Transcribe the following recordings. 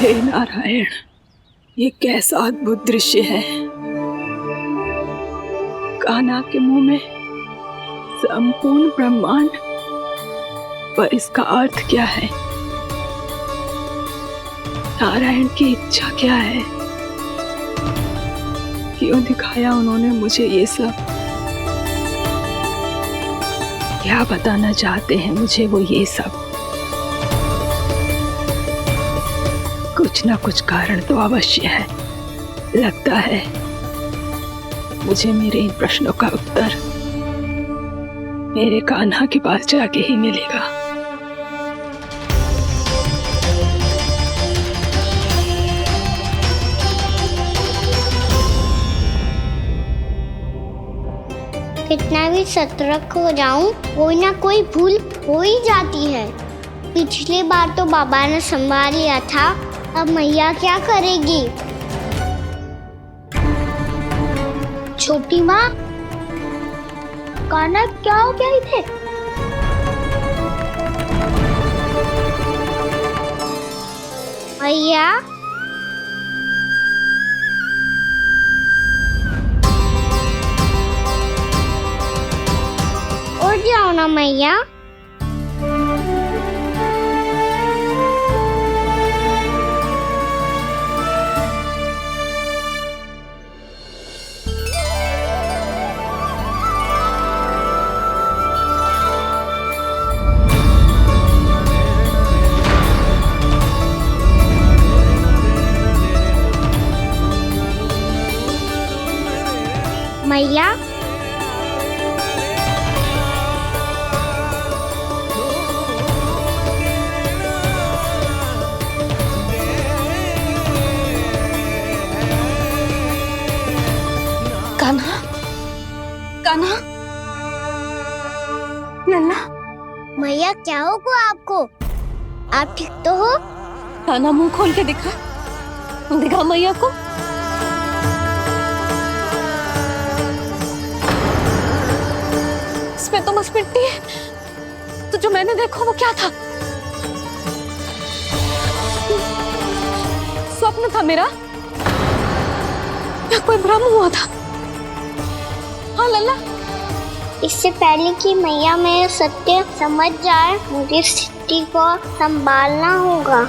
हे नारायण, ये कैसा अद्भुत दृश्य है। कान्हा के मुंह में संपूर्ण ब्रह्मांड, पर इसका अर्थ क्या है? नारायण की इच्छा क्या है? क्यों दिखाया उन्होंने मुझे ये सब? क्या बताना चाहते हैं मुझे वो ये सब? कुछ ना कुछ कारण तो अवश्य है। लगता है मुझे मेरे इन प्रश्नों का उत्तर मेरे कान्हा के पास जाके ही मिलेगा। कितना भी सतर्क हो जाऊं, कोई ना कोई भूल हो ही जाती है। पिछली बार तो बाबा ने संभाल लिया था, अब मैया क्या करेगी? छोटी माँ, कान्हा क्या हो गया इधे? मैया, उठ जाओ ना मैया। मैया, कान्हा, कान्हा, लल्ला। मैया क्या होगा आपको? आप ठीक तो हो? कान्हा मुंह खोल के दिखा, दिखा मैया को। इसमें तो बस मिट्टी है। तो जो मैंने देखा वो क्या था? स्वप्न था मेरा या कोई भ्रम हुआ था? हाँ लल्ला। इससे पहले कि मैया मेरे सत्य समझ जाए, मुझे स्थिति को संभालना होगा।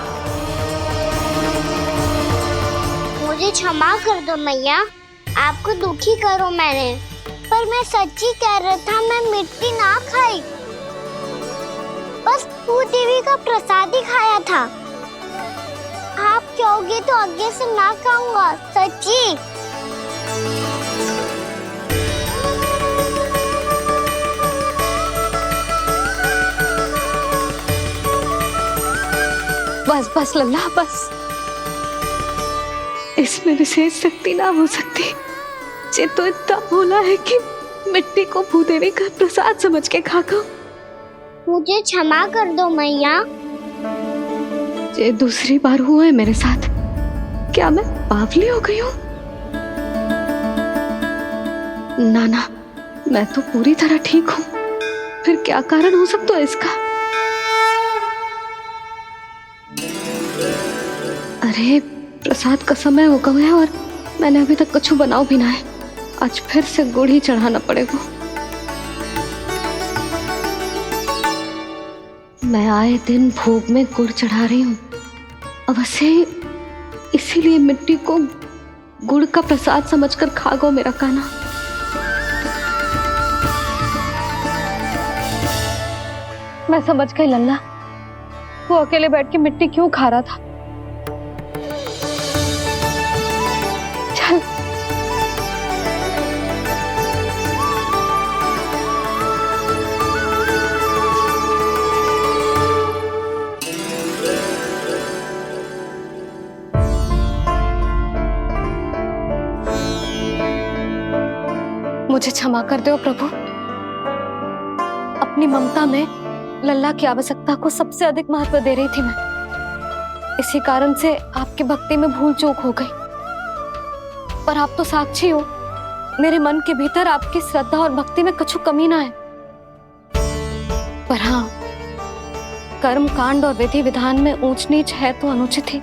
मुझे क्षमा कर दो मैया, आपको दुखी करो मैंने, पर मैं सच्ची कह रहा था। मैं मिट्टी ना खाई, बस भूत देवी का प्रसाद ही खाया था। आप कहोगे तो आगे से ना खाऊंगा, सच्ची। बस बस लल्ला, बस। इसमें विशेष शक्ति ना हो सकती। ये तो इतना भोला है कि मिट्टी को भूदेवी का प्रसाद समझ के खागा। मुझे क्षमा कर दो मैया। ये दूसरी बार हुआ है मेरे साथ। क्या मैं बावली हो गई हूँ? ना, मैं तो पूरी तरह ठीक हूँ। फिर क्या कारण हो सकता है इसका? अरे प्रसाद का समय हो गया है और मैंने अभी तक कुछ बनाओ भी ना है। आज फिर से गुड़ ही चढ़ाना पड़ेगा। मैं आए दिन भोग में गुड़ चढ़ा रही हूँ। अवश्य इसीलिए मिट्टी को गुड़ का प्रसाद समझकर खा गो मेरा कान्हा। मैं समझ गई लल्ला, वो अकेले बैठ के मिट्टी क्यों खा रहा था। चल मुझे क्षमा कर दो प्रभु। अपनी ममता में लल्ला की आवश्यकता को सबसे अधिक महत्व दे रही थी मैं। इसी कारण से आपकी भक्ति में भूल चूक हो गई। पर आप तो साक्षी हो, मेरे मन के भीतर आपकी श्रद्धा और भक्ति में कछु कमी ना है। पर हाँ, कर्म कांड और विधि विधान में ऊंच नीच है तो अनुचित ही।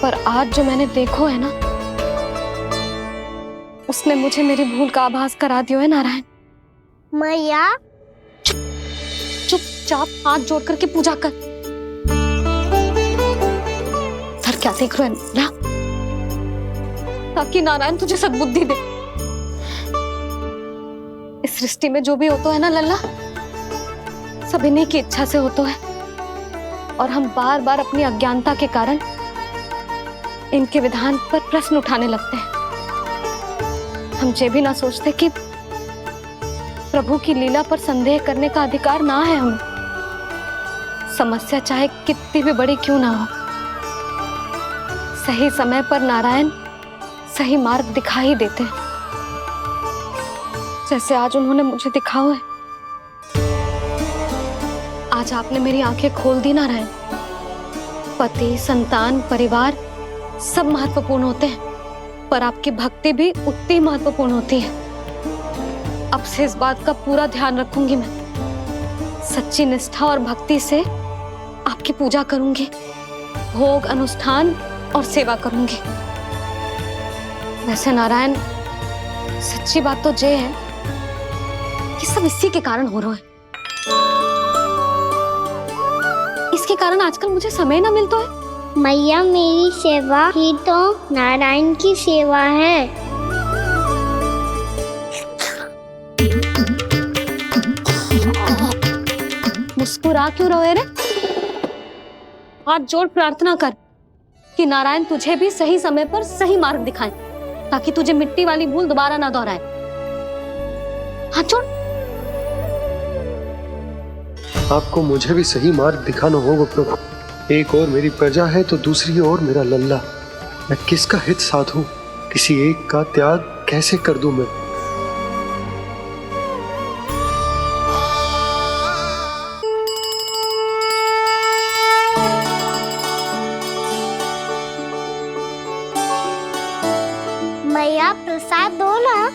पर आज जो मैंने देखो है ना, उसने मुझे मेरी भूल का आभास करा दियो है नारायण। मैया चुपचाप हाथ जोड़ करके पूजा कर। सर क्या देख रहे हो ना, ताकि नारायण तुझे सद्बुद्धि दे। इस सृष्टि में जो भी होता है ना लल्ला, सब इन्हीं की इच्छा से होता है, और हम बार बार अपनी अज्ञानता के कारण इनके विधान पर प्रश्न उठाने लगते हैं। हम ये भी ना सोचते कि प्रभु की लीला पर संदेह करने का अधिकार ना है हमें। समस्या चाहे कितनी भी बड़ी क्यों ना हो, सही समय पर नारायण सही मार्ग दिखा ही देते हैं, जैसे आज उन्होंने मुझे दिखाओ है। आज आपने मेरी आंखें खोल दी नारायण। पति, संतान, परिवार सब महत्वपूर्ण होते हैं, पर आपकी भक्ति भी उतनी महत्वपूर्ण होती है। अब से इस बात का पूरा ध्यान रखूंगी मैं। सच्ची निष्ठा और भक्ति से आपकी पूजा करूंगी, भोग, अनुष्ठान और सेवा करूंगी। वैसे नारायण, सच्ची बात तो ये है कि सब इसी के कारण हो रहा है। इसके कारण आजकल मुझे समय ना मिलता है। मैया, मेरी सेवा ही तो नारायण की सेवा है। मुस्कुरा क्यों रहे रे? हाथ जोड़ प्रार्थना कर कि नारायण तुझे भी सही समय पर सही मार्ग दिखाएं, ताकि तुझे मिट्टी वाली भूल दोबारा ना दोहराए। हाथ जोड़। आपको मुझे भी सही मार्ग दिखाना होगा प्रभु। एक और मेरी प्रजा है तो दूसरी ओर मेरा लल्ला। मैं किसका हित साधूं? किसी एक का त्याग कैसे कर दूं मैं? मैया, प्रसाद दो ना।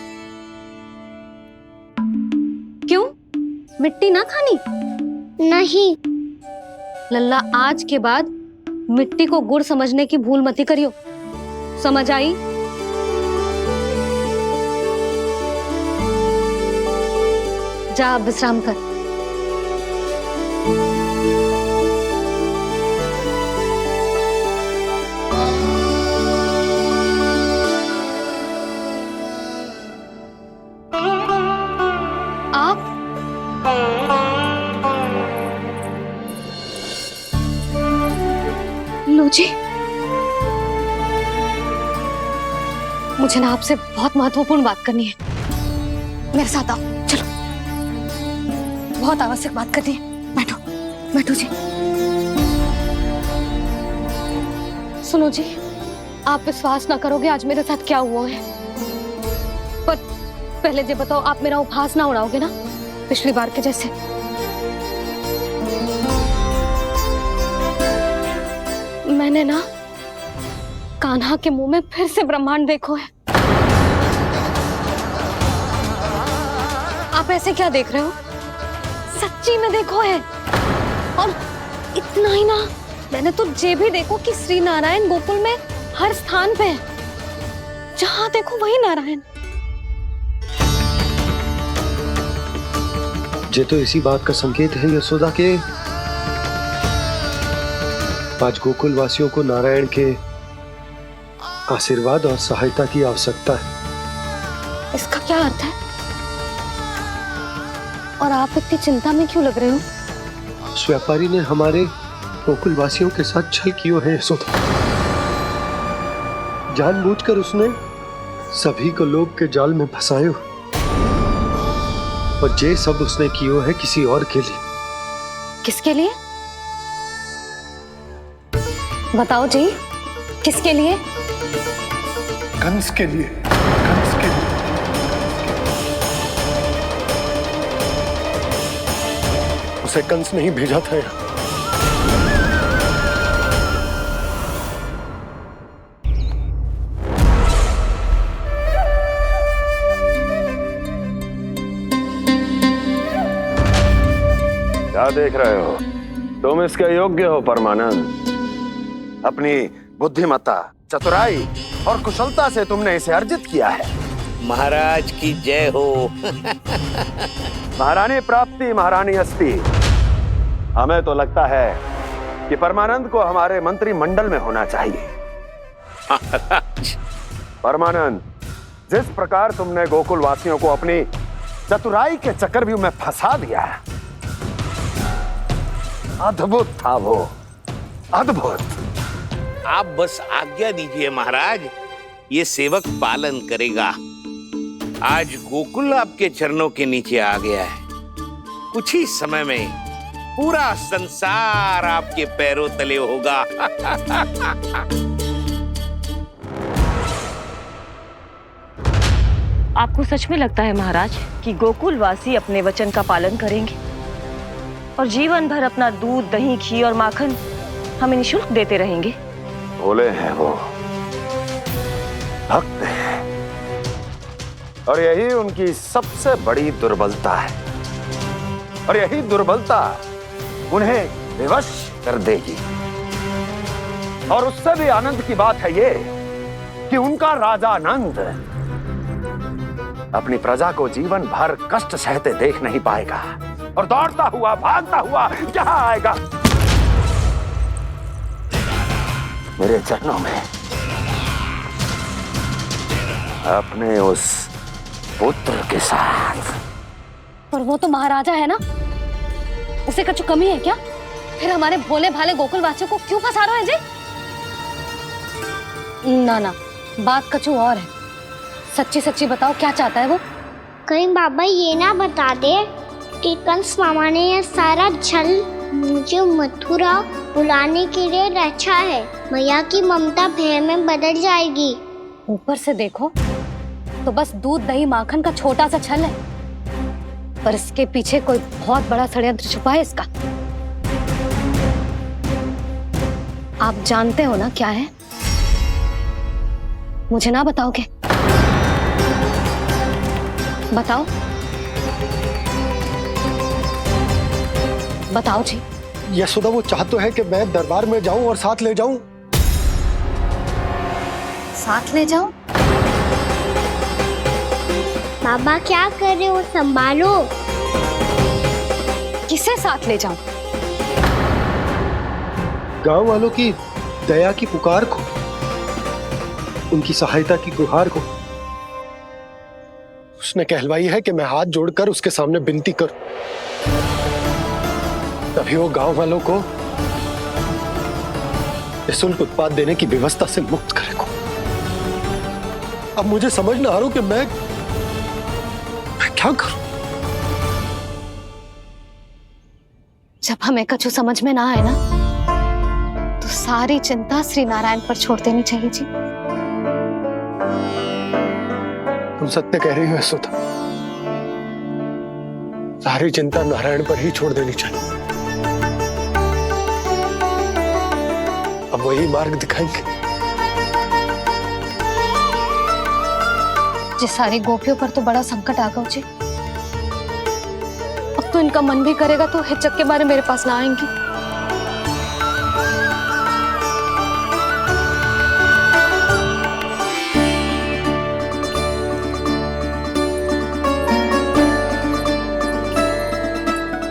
क्यों? मिट्टी ना खानी? नहीं। लल्ला, आज के बाद मिट्टी को गुड़ समझने की भूल मती करियो। समझ आई? जा अब विश्राम कर। आप लो जी, मुझे ना आपसे बहुत महत्वपूर्ण बात करनी है। मेरे साथ आओ, चलो। बहुत आवश्यक बात करनी है। बैठो, बैठो जी। सुनो जी, आप विश्वास ना करोगे आज मेरे साथ क्या हुआ है। पर पहले ये बताओ, आप मेरा उपहास ना उड़ाओगे ना, पिछली बार के जैसे? मैंने ना कान्हा के मुंह में फिर से ब्रह्मांड देखो है। आप ऐसे क्या देख रहे हो? सच्ची में देखो है। और इतना ही ना, मैंने तो ये भी देखो कि श्री नारायण गोकुल में हर स्थान पे है। जहां देखो वही नारायण। ये तो इसी बात का संकेत है यशोदा के आज गोकुल वासियों को नारायण के आशीर्वाद और सहायता की आवश्यकता है। इसका क्या अर्थ है? और आप इतनी चिंता में क्यों लग रहे हो? उस व्यापारी ने हमारे गोकुल वासियों के साथ छल किया है यशोदा। जानबूझकर उसने सभी को लोभ के जाल में फंसायो, और ये सब उसने किया है किसी और के लिए। किसके लिए? बताओ जी, किसके लिए? कंस के लिए। कंस के लिए। उसे कंस नहीं भेजा था यहाँ। क्या देख रहे हो? तुम इसके योग्य हो परमानंद। अपनी बुद्धिमत्ता, चतुराई और कुशलता से तुमने इसे अर्जित किया है। महाराज की जय हो। महारानी प्राप्ति महारानी अस्ति। हमें तो लगता है कि परमानंद को हमारे मंत्रिमंडल में होना चाहिए। परमानंद, जिस प्रकार तुमने गोकुल वासियों को अपनी चतुराई के चक्रव्यूह में फंसा दिया, अद्भुत था वो, अद्भुत। आप बस आज्ञा दीजिए महाराज, ये सेवक पालन करेगा। आज गोकुल आपके चरणों के नीचे आ गया है। कुछ ही समय में पूरा संसार आपके पैरों तले होगा। आपको सच में लगता है महाराज कि गोकुल वासी अपने वचन का पालन करेंगे और जीवन भर अपना दूध, दही, घी और माखन हमें निःशुल्क देते रहेंगे? भोले हैं वो, भक्त हैं, और यही उनकी सबसे बड़ी दुर्बलता है। और यही दुर्बलता उन्हें विवश कर देगी। और उससे भी आनंद की बात है ये कि उनका राजा आनंद अपनी प्रजा को जीवन भर कष्ट सहते देख नहीं पाएगा और दौड़ता हुआ, भागता हुआ यहाँ आएगा मेरे चरणों में, अपने उस पुत्र के साथ। पर वो तो महाराजा है ना, उसे कुछ कमी है क्या? फिर हमारे भोले भाले गोकुल वासियों को क्यों फंसा रहे हैं जी? ना ना, बात कुछ और है। सच्ची सच्ची बताओ, क्या चाहता है वो? कहीं बाबा ये ना बता दे कि कंस मामा ने यह सारा छल मुझे मथुरा बुलाने के लिए रचा है। मैया की ममता भय में बदल जाएगी। ऊपर से देखो तो बस दूध, दही, माखन का छोटा सा छल है, पर इसके पीछे कोई बहुत बड़ा षड्यंत्र छुपा है इसका। आप जानते हो ना क्या है? मुझे ना बताओगे? बताओ बताओ जी। यशोदा, वो चाह तो है कि मैं दरबार में जाऊं और साथ ले जाऊं। साथ ले जाओ? बाबा क्या कर रहे हो, संभालो। किसे साथ ले जाऊं? गांव वालों की दया की पुकार को, उनकी सहायता की गुहार को। उसने कहलवाई है कि मैं हाथ जोड़कर उसके सामने विनती करूं, तभी वो गांव वालों को निःशुल्क उत्पाद देने की व्यवस्था से मुक्त करेगा। अब मुझे समझ ना आ रहा कि मैं क्या करूं। जब हमें कछु समझ में ना आए ना, तो सारी चिंता श्री नारायण पर छोड़ देनी चाहिए जी। तुम सत्य कह रही हो यशोदा, सारी चिंता नारायण पर ही छोड़ देनी चाहिए। अब वही मार्ग दिखाएंगे। जी सारी गोपियों पर तो बड़ा संकट आ गया जी। अब तो इनका मन भी करेगा तो हिचक के बारे मेरे पास ना आएंगी।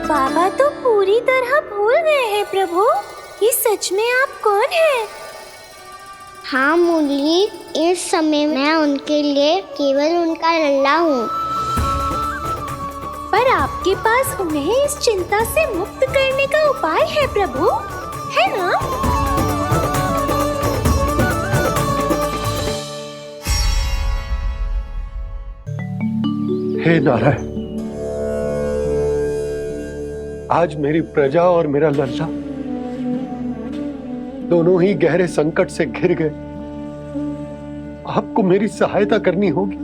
बाबा तो पूरी तरह भूल गए हैं प्रभु, ये सच में आप कौन हैं? हाँ मुरली, इस समय मैं उनके लिए केवल उनका लल्ला हूँ। पर आपके पास उन्हें इस चिंता से मुक्त करने का उपाय है प्रभु, है ना? हे नारायण, आज मेरी प्रजा और मेरा लल्ला दोनों ही गहरे संकट से घिर गए। आपको मेरी सहायता करनी होगी।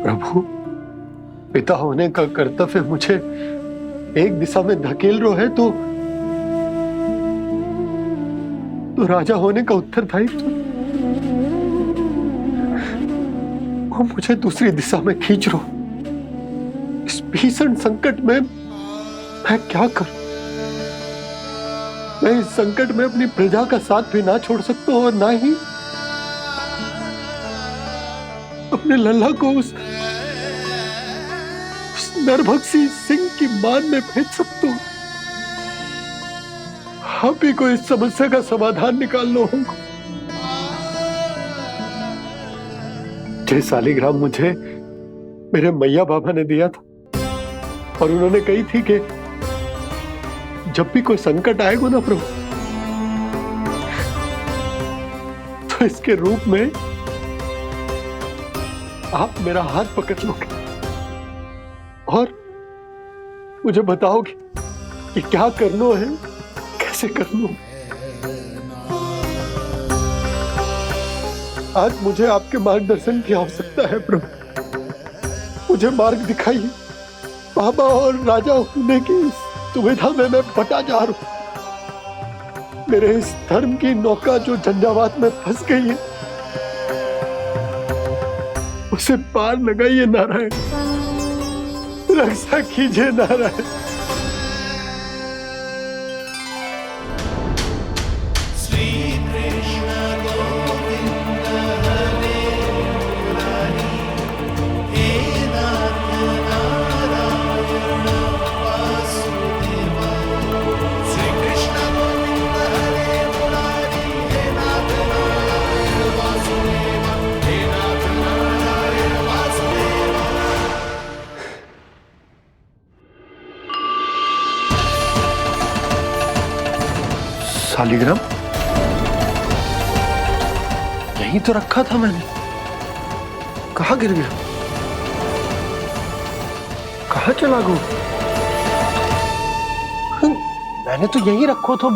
प्रभु, पिता होने का कर्तव्य मुझे एक दिशा में धकेल रहा है तो राजा होने का उत्तरदायित्व मुझे दूसरी दिशा में खींच रहे हो। इस भीषण संकट में मैं क्या करूं? मैं इस संकट में अपनी प्रजा का साथ भी ना छोड़ सकता हूं और ना ही अपने लल्ला को उस नरभक्षी सिंह की मान में भेज सकता हूं। आप ही को इस समस्या का समाधान निकालना होगा। जय शालिग्राम मुझे मेरे मैया बाबा ने दिया था और उन्होंने कही थी कि जब भी कोई संकट आएगा ना प्रभु, तो इसके रूप में आप मेरा हाथ पकड़ लोगे और मुझे बताओगे कि क्या करना है, कैसे करना है। आज मुझे आपके मार्गदर्शन की आवश्यकता है प्रभु। मुझे मार्ग दिखाइए। बाबा और राजा होने की सुविधा में मैं बटा जा रहा हूं। मेरे इस धर्म की नौका जो झंझावात में फंस गई है, उसे पार लगाइए नारायण। रक्षा कीजिए नारायण। शालिग्राम यहीं तो रखा था मैंने। कहाँ गिर गया? कहाँ चला गया? मैंने तो यहीं रखो था।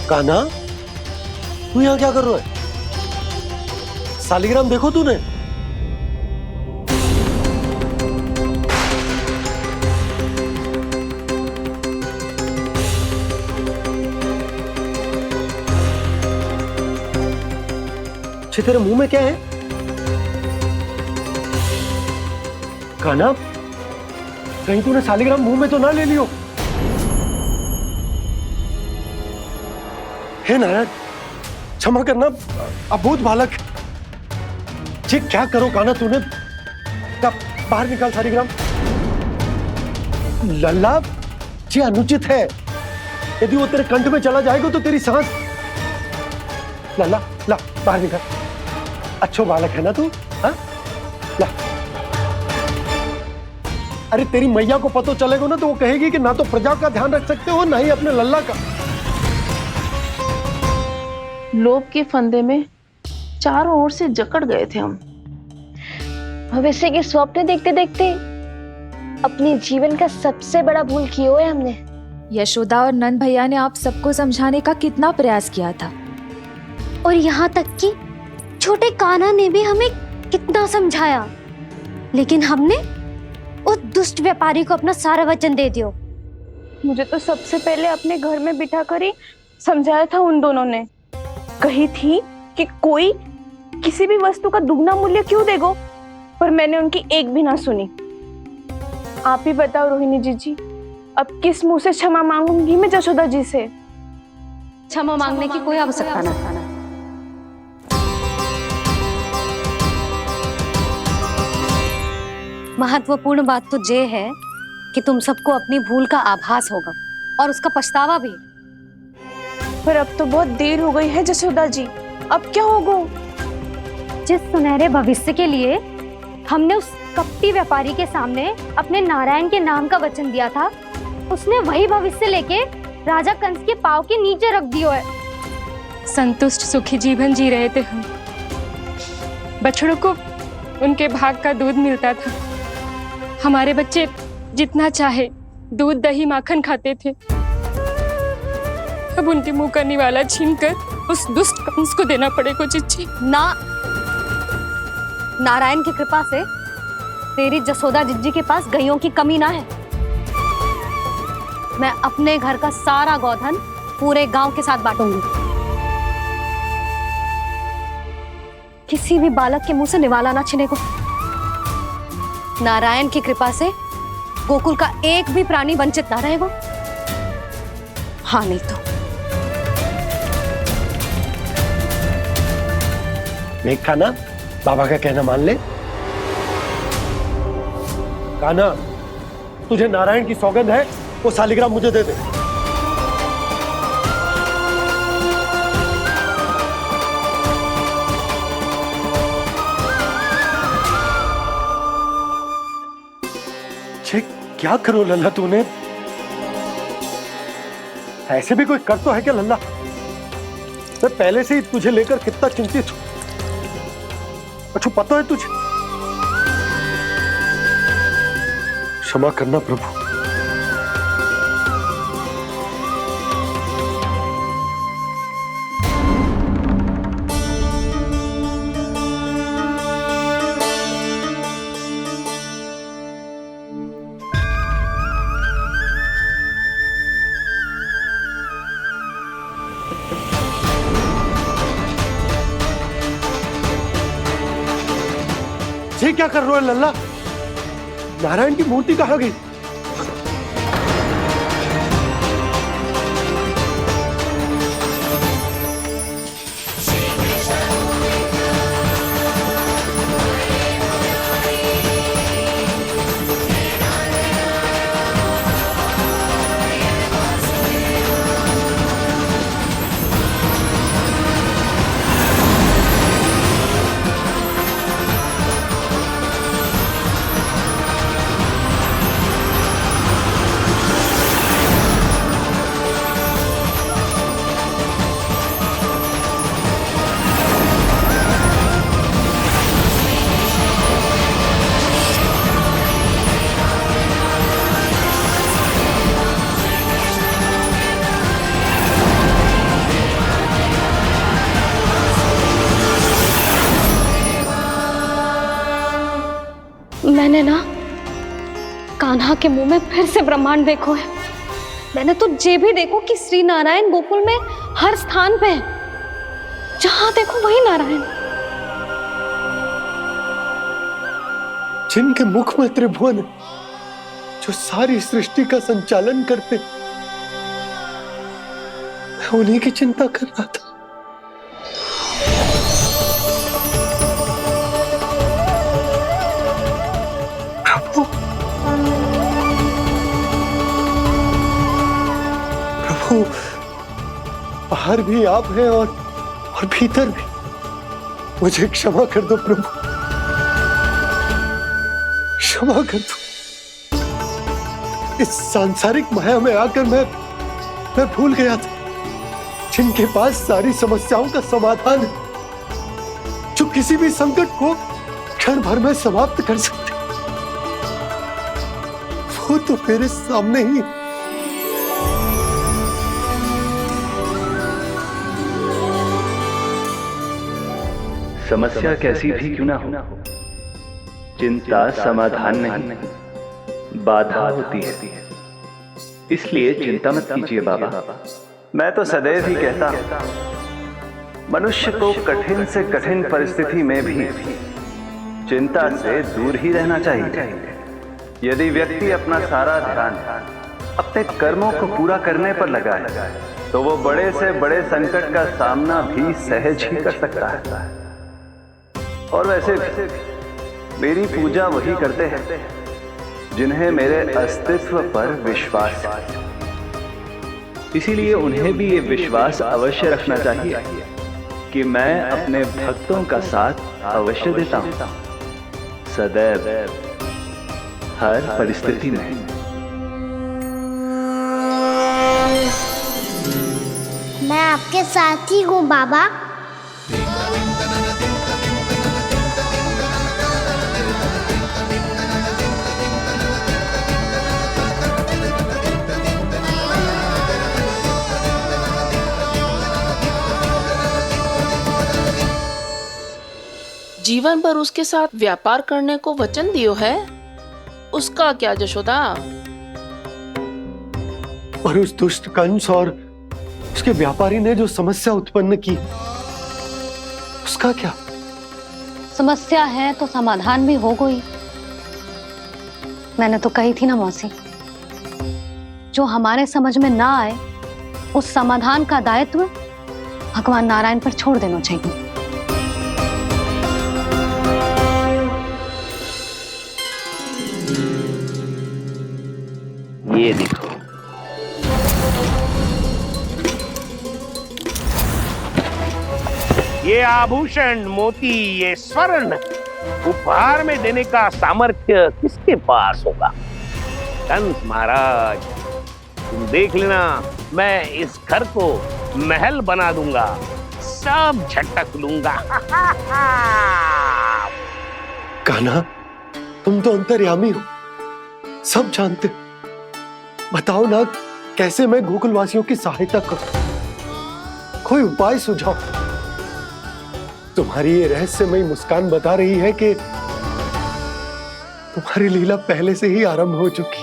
कान्हा, तू यहाँ क्या कर रहा है? शालिग्राम देखो तूने? अच्छे, तेरे मुंह में क्या है? कान्हा, कहीं तूने शालिग्राम मुंह में तो ना ले लियो? हे नारायण, क्षमा करना, अबोध बालक। जी क्या करो कान्हा तूने? बाहर निकाल शालिग्राम। लल्ला, जी अनुचित है। यदि वो तेरे कंठ में चला जाएगा तो तेरी सांस। लल्ला, ला बाहर निकाल। अच्छो बालक है ना तू? हाँ, ला। अरे तेरी मैया को पता चलेगा ना तो वो कहेगी कि ना तो प्रजा का ध्यान रख सकते हो ना ही अपने लल्ला का। लोभ के फंदे में चारों ओर से जकड़ गए थे हम। भविष्य के स्वप्न देखते देखते अपने जीवन का सबसे बड़ा भूल किया है हमने। यशोदा और नंद भैया ने आप सबको समझाने का कितना प्रयास किया था, और यहाँ तक कि छोटे कान्हा ने भी हमें कितना समझाया, लेकिन हमने उस दुष्ट व्यापारी को अपना सारा वचन दे दिया। मुझे तो सबसे पहले अपने घर में बिठा कर ही समझाया था उन दोनों ने। कही थी कि कोई किसी भी वस्तु का दुगना मूल्य क्यों देगा, पर मैंने उनकी एक भी ना सुनी। आप ही बताओ रोहिणी जी, अब किस मुंह से क्षमा मांगूंगी मैं जशोदा जी से? क्षमा मांगने की कोई आवश्यकता ना था। महत्वपूर्ण बात तो ये है कि तुम सबको अपनी भूल का आभास होगा और उसका पछतावा भी। पर अब तो बहुत देर हो गई है जशोदा जी, अब क्या होगा? जिस सुनहरे भविष्य के लिए हमने उस कपटी व्यापारी के सामने अपने नारायण के नाम का वचन दिया था, उसने वही भविष्य लेके राजा कंस के पांव के नीचे रख दिया है। संतुष्ट सुखी जीवन जी रहे थे हम। बछड़ों को उनके भाग का दूध मिलता था। हमारे बच्चे जितना चाहे दूध दही माखन खाते थे। अब उनके मुंह का निवाला छीनकर उस दुष्ट कंस को देना पड़ेगा चिच्ची। ना, नारायण की कृपा से तेरी जसोदा जिज्जी के पास गईयों की कमी ना है। मैं अपने घर का सारा गोधन पूरे गांव के साथ बांटूंगी। किसी भी बालक के मुंह से निवाला ना छिने को। नारायण की कृपा से गोकुल का एक भी प्राणी वंचित ना रहेगा। हाँ नहीं तो देख कान्हा, बाबा का कहना मान ले। कान्हा, तुझे नारायण की सौगंध है, वो शालिग्राम मुझे दे दे। क्या करो लल्ला तूने? ऐसे भी कोई कर तो है क्या लल्ला? मैं पहले से ही तुझे लेकर कितना चिंतित हूं। अच्छा पता है तुझे? क्षमा करना प्रभु। ये क्या कर रहे हो लल्ला? नारायण की मूर्ति कहाँ गई? मैंने ना कान्हा के मुंह में फिर से ब्रह्मांड देखो है। मैंने तो ये भी देखो कि श्री नारायण गोकुल में हर स्थान पे है। जहां देखो वही नारायण। जिनके मुख में त्रिभुवन, जो सारी सृष्टि का संचालन करते, मैं उन्हीं की चिंता कर रहा था। प्रभु, बाहर भी आप हैं और भीतर भी। मुझे क्षमा कर दो प्रभु, क्षमा कर दो। इस सांसारिक माया में आकर मैं भूल गया था जिनके पास सारी समस्याओं का समाधान है, जो किसी भी संकट को क्षण भर में समाप्त कर सकते, वो तो मेरे सामने ही है। समस्या कैसी भी क्यों ना हो, चिंता समाधान नहीं, बाधा होती है। इसलिए चिंता मत कीजिए बाबा। मैं तो सदैव ही कहता हूं, मनुष्य को कठिन से कठिन परिस्थिति में भी चिंता से दूर ही रहना चाहिए। यदि व्यक्ति अपना सारा ध्यान अपने कर्मों को पूरा करने पर लगाए, तो वो बड़े से बड़े संकट का सामना भी सहज ही कर सकता है। और वैसे भी मेरी पूजा वही करते हैं जिन्हें मेरे अस्तित्व पर विश्वास है। इसीलिए उन्हें भी ये विश्वास अवश्य रखना चाहिए कि मैं अपने भक्तों का साथ अवश्य देता हूं, सदैव, हर परिस्थिति में। मैं आपके साथ ही हूँ बाबा। जीवन भर उसके साथ व्यापार करने को वचन दियो है, उसका क्या जशोदा? और उस दुष्ट कंस और उसके व्यापारी ने जो समस्या उत्पन्न की, उसका क्या? समस्या है तो समाधान भी हो गई। मैंने तो कही थी ना मौसी, जो हमारे समझ में ना आए उस समाधान का दायित्व भगवान नारायण पर छोड़ देना चाहिए। ये देखो, ये आभूषण, मोती, ये स्वर्ण उपहार में देने का सामर्थ्य किसके पास होगा? कंस महाराज, तुम देख लेना, मैं इस घर को महल बना दूंगा, सब झटक लूंगा। कान्हा, तुम तो अंतर्यामी हो, सब जानते हो। बताओ ना, कैसे मैं गोकुलवासियों की सहायता करूं? कोई उपाय सुझाओ। तुम्हारी ये रहस्यमयी मुस्कान बता रही है कि तुम्हारी लीला पहले से ही आरंभ हो चुकी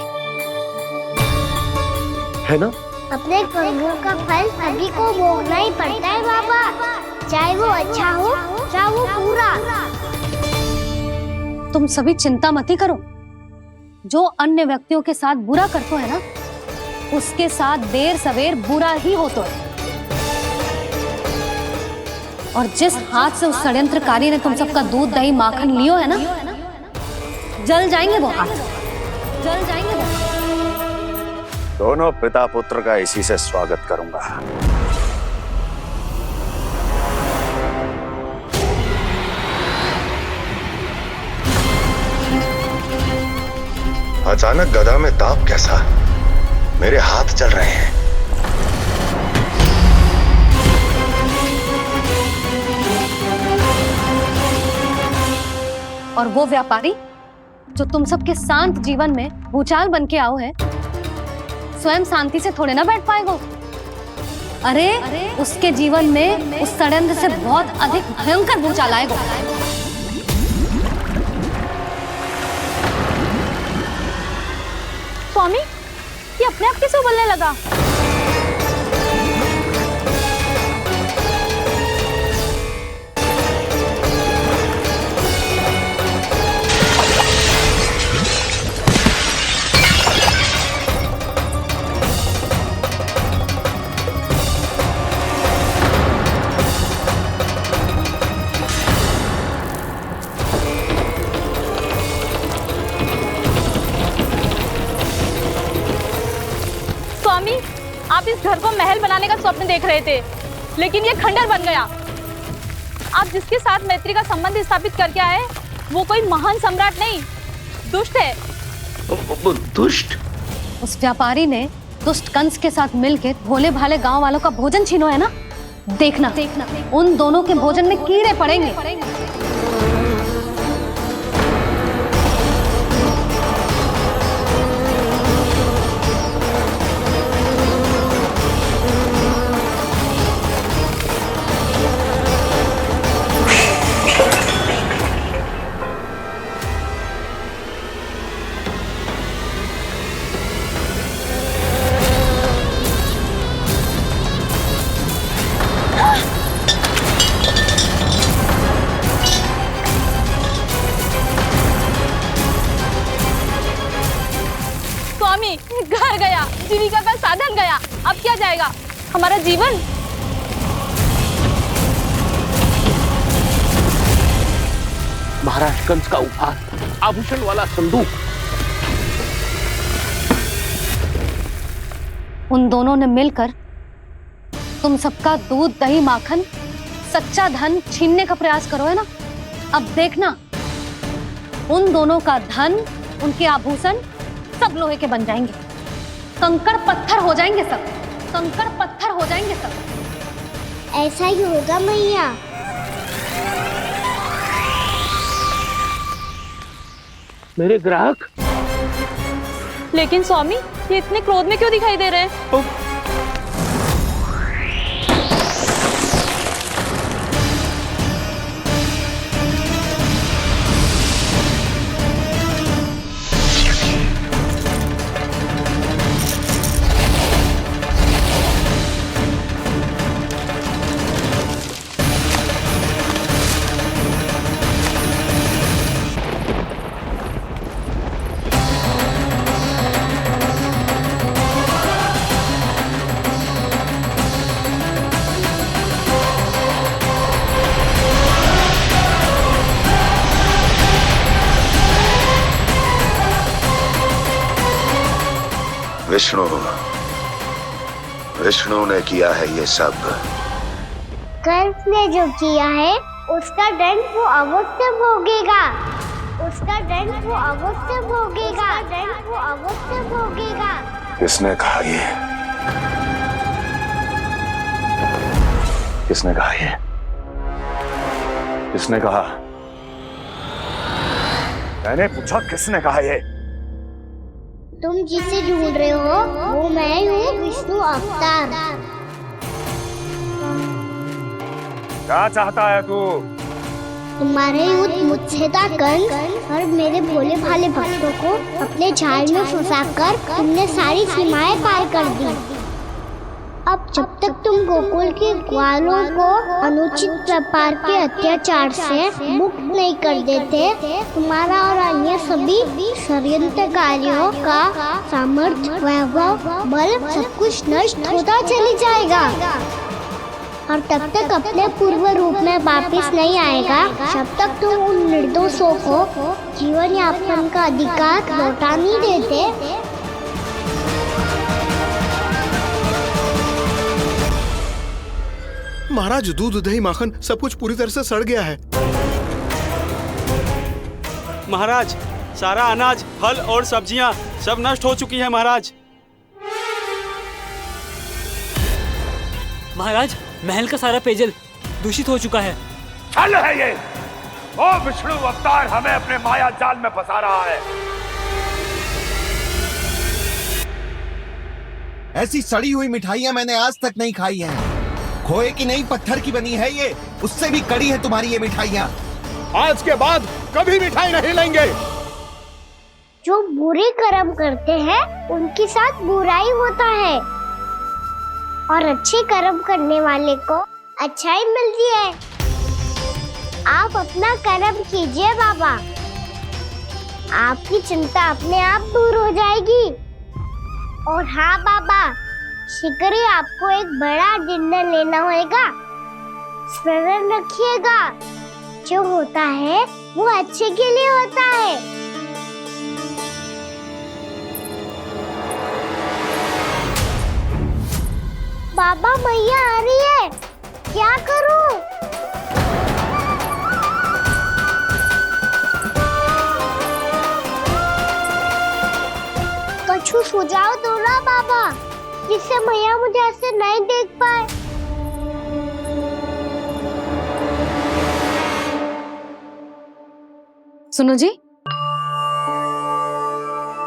है ना? अपने कर्मों का फल सभी को भोगना ही पड़ता है बाबा, चाहे वो अच्छा हो चाहे वो बुरा। तुम सभी चिंता मत ही करो। जो अन्य व्यक्तियों के साथ बुरा करते है ना, उसके साथ देर सवेर बुरा ही होता है। और जिस हाथ से उस षड्यंत्रकारी ने तुम सबका दूध दही माखन लियो है ना, जल जाएंगे वो हाथ, जल जाएंगे वो। दोनों पिता पुत्र का इसी से स्वागत करूंगा। अचानक गदा में ताप कैसा? मेरे हाथ चल रहे हैं। और वो व्यापारी जो तुम सबके शांत जीवन में भूचाल बन के आओ है, स्वयं शांति से थोड़े ना बैठ पाएगा। अरे उसके जीवन में उस षड्यंत्र से बहुत अधिक भयंकर भूचाल आएगा। स्वामी, ये अपने आप कैसे उबलने लगा? स्वामी, आप इस घर को महल बनाने का स्वप्न देख रहे थे, लेकिन ये खंडर बन गया। आप जिसके साथ मैत्री का संबंध स्थापित करके आए, वो कोई महान सम्राट नहीं, दुष्ट है। दुष्ट? उस व्यापारी ने दुष्ट कंस के साथ मिलकर भोले भाले गांव वालों का भोजन छीनो है ना, देखना उन दोनों के भोजन में कीड़े पड़ेंगे। घर गया, जीविका का साधन गया, अब क्या जाएगा हमारा जीवन? महाराज कंस का उपहार, आभूषण वाला संदूक। उन दोनों ने मिलकर तुम सबका दूध दही माखन सच्चा धन छीनने का प्रयास करो है ना। अब देखना उन दोनों का धन, उनके आभूषण सब लोहे के बन जाएंगे, कंकड़ पत्थर हो जाएंगे सब, कंकड़ पत्थर हो जाएंगे सब। ऐसा ही होगा मैया। मेरे ग्राहक? लेकिन स्वामी, ये इतने क्रोध में क्यों दिखाई दे रहे हैं? विष्णु विष्णु ने किया है ये सब। कंस ने जो किया है उसका दंड वो अवश्य भोगेगा। उसका दंड वो अवश्य भोगेगा। दंड वो अवश्य भोगेगा। किसने कहा ये? किसने कहा ये? किसने कहा? मैंने पूछा किसने कहा ये? तुम जिसे ढूंढ रहे हो वो मैं हूँ, विष्णु अवतार। क्या चाहता है तू? तुम्हारे युद्ध मुझसे था कंस, और मेरे भोले भाले भक्तों को अपने जाल में फंसाकर तुमने सारी सीमाएं पार कर दी। अब जब तक तुम गोकुल के ग्वालों को अनुचित प्रकार के अत्याचार से मुक्त नहीं कर देते, तुम्हारा और अन्य सभी षड्यंत्रकारियों का सामर्थ्य, वैभव, बल सब कुछ नष्ट होता चली जाएगा। और तब तक अपने पूर्व रूप में वापस नहीं आएगा जब तक तुम उन निर्दोषों को जीवन यापन का अधिकार लौटा नहीं देते। महाराज, दूध, दही, माखन सब कुछ पूरी तरह से सड़ गया है। महाराज, सारा अनाज, फल और सब्जियां सब नष्ट हो चुकी हैं महाराज। महाराज, महल का सारा पेयजल दूषित हो चुका है। छल है ये। ओ विष्णु अवतार हमें अपने माया जाल में फंसा रहा है। ऐसी सड़ी हुई मिठाइयां मैंने आज तक नहीं खाई हैं। खोए की नहीं, पत्थर की बनी है ये, उससे भी कड़ी है तुम्हारी ये मिठाइयां। आज के बाद कभी मिठाई नहीं लेंगे। जो बुरे कर्म करते हैं उनके साथ बुराई होता है, और अच्छे कर्म करने वाले को अच्छाई मिलती है। आप अपना कर्म कीजिए बाबा, आपकी चिंता अपने आप दूर हो जाएगी। और हाँ बाबा, शीघ्र ही आपको एक बड़ा निर्णय लेना होगा। स्मरण रखिएगा, जो होता है वो अच्छे के लिए होता है। बाबा, मैया आ रही है, क्या करूं? कुछ सुझाव दो ना बाबा, जिससे मैया मुझे ऐसे नहीं देख पाए। सुनो जी,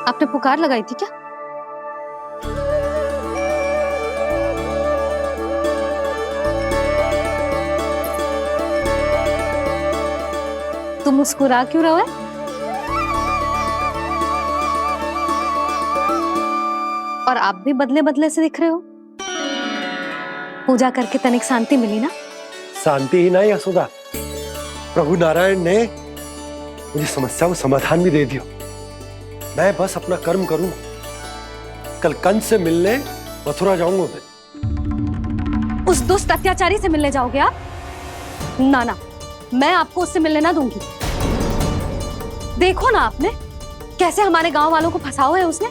आपने पुकार लगाई थी क्या? तुम मुस्कुरा क्यों रहे हो? और आप भी बदले बदले से दिख रहे हो। पूजा करके तनिक शांति मिली ना? शांति ही नहीं यशोदा, प्रभु नारायण ने मुझे समस्या को समाधान भी दे दिया। मैं बस अपना कर्म करूं। कल कंस से मिलने मथुरा जाऊंगा मैं। उस दुष्ट अत्याचारी से मिलने जाओगे आप? ना ना, मैं आपको उससे मिलने ना दूंगी। देखो ना आपने कैसे हमारे गांव वालों को फंसाओ है उसने।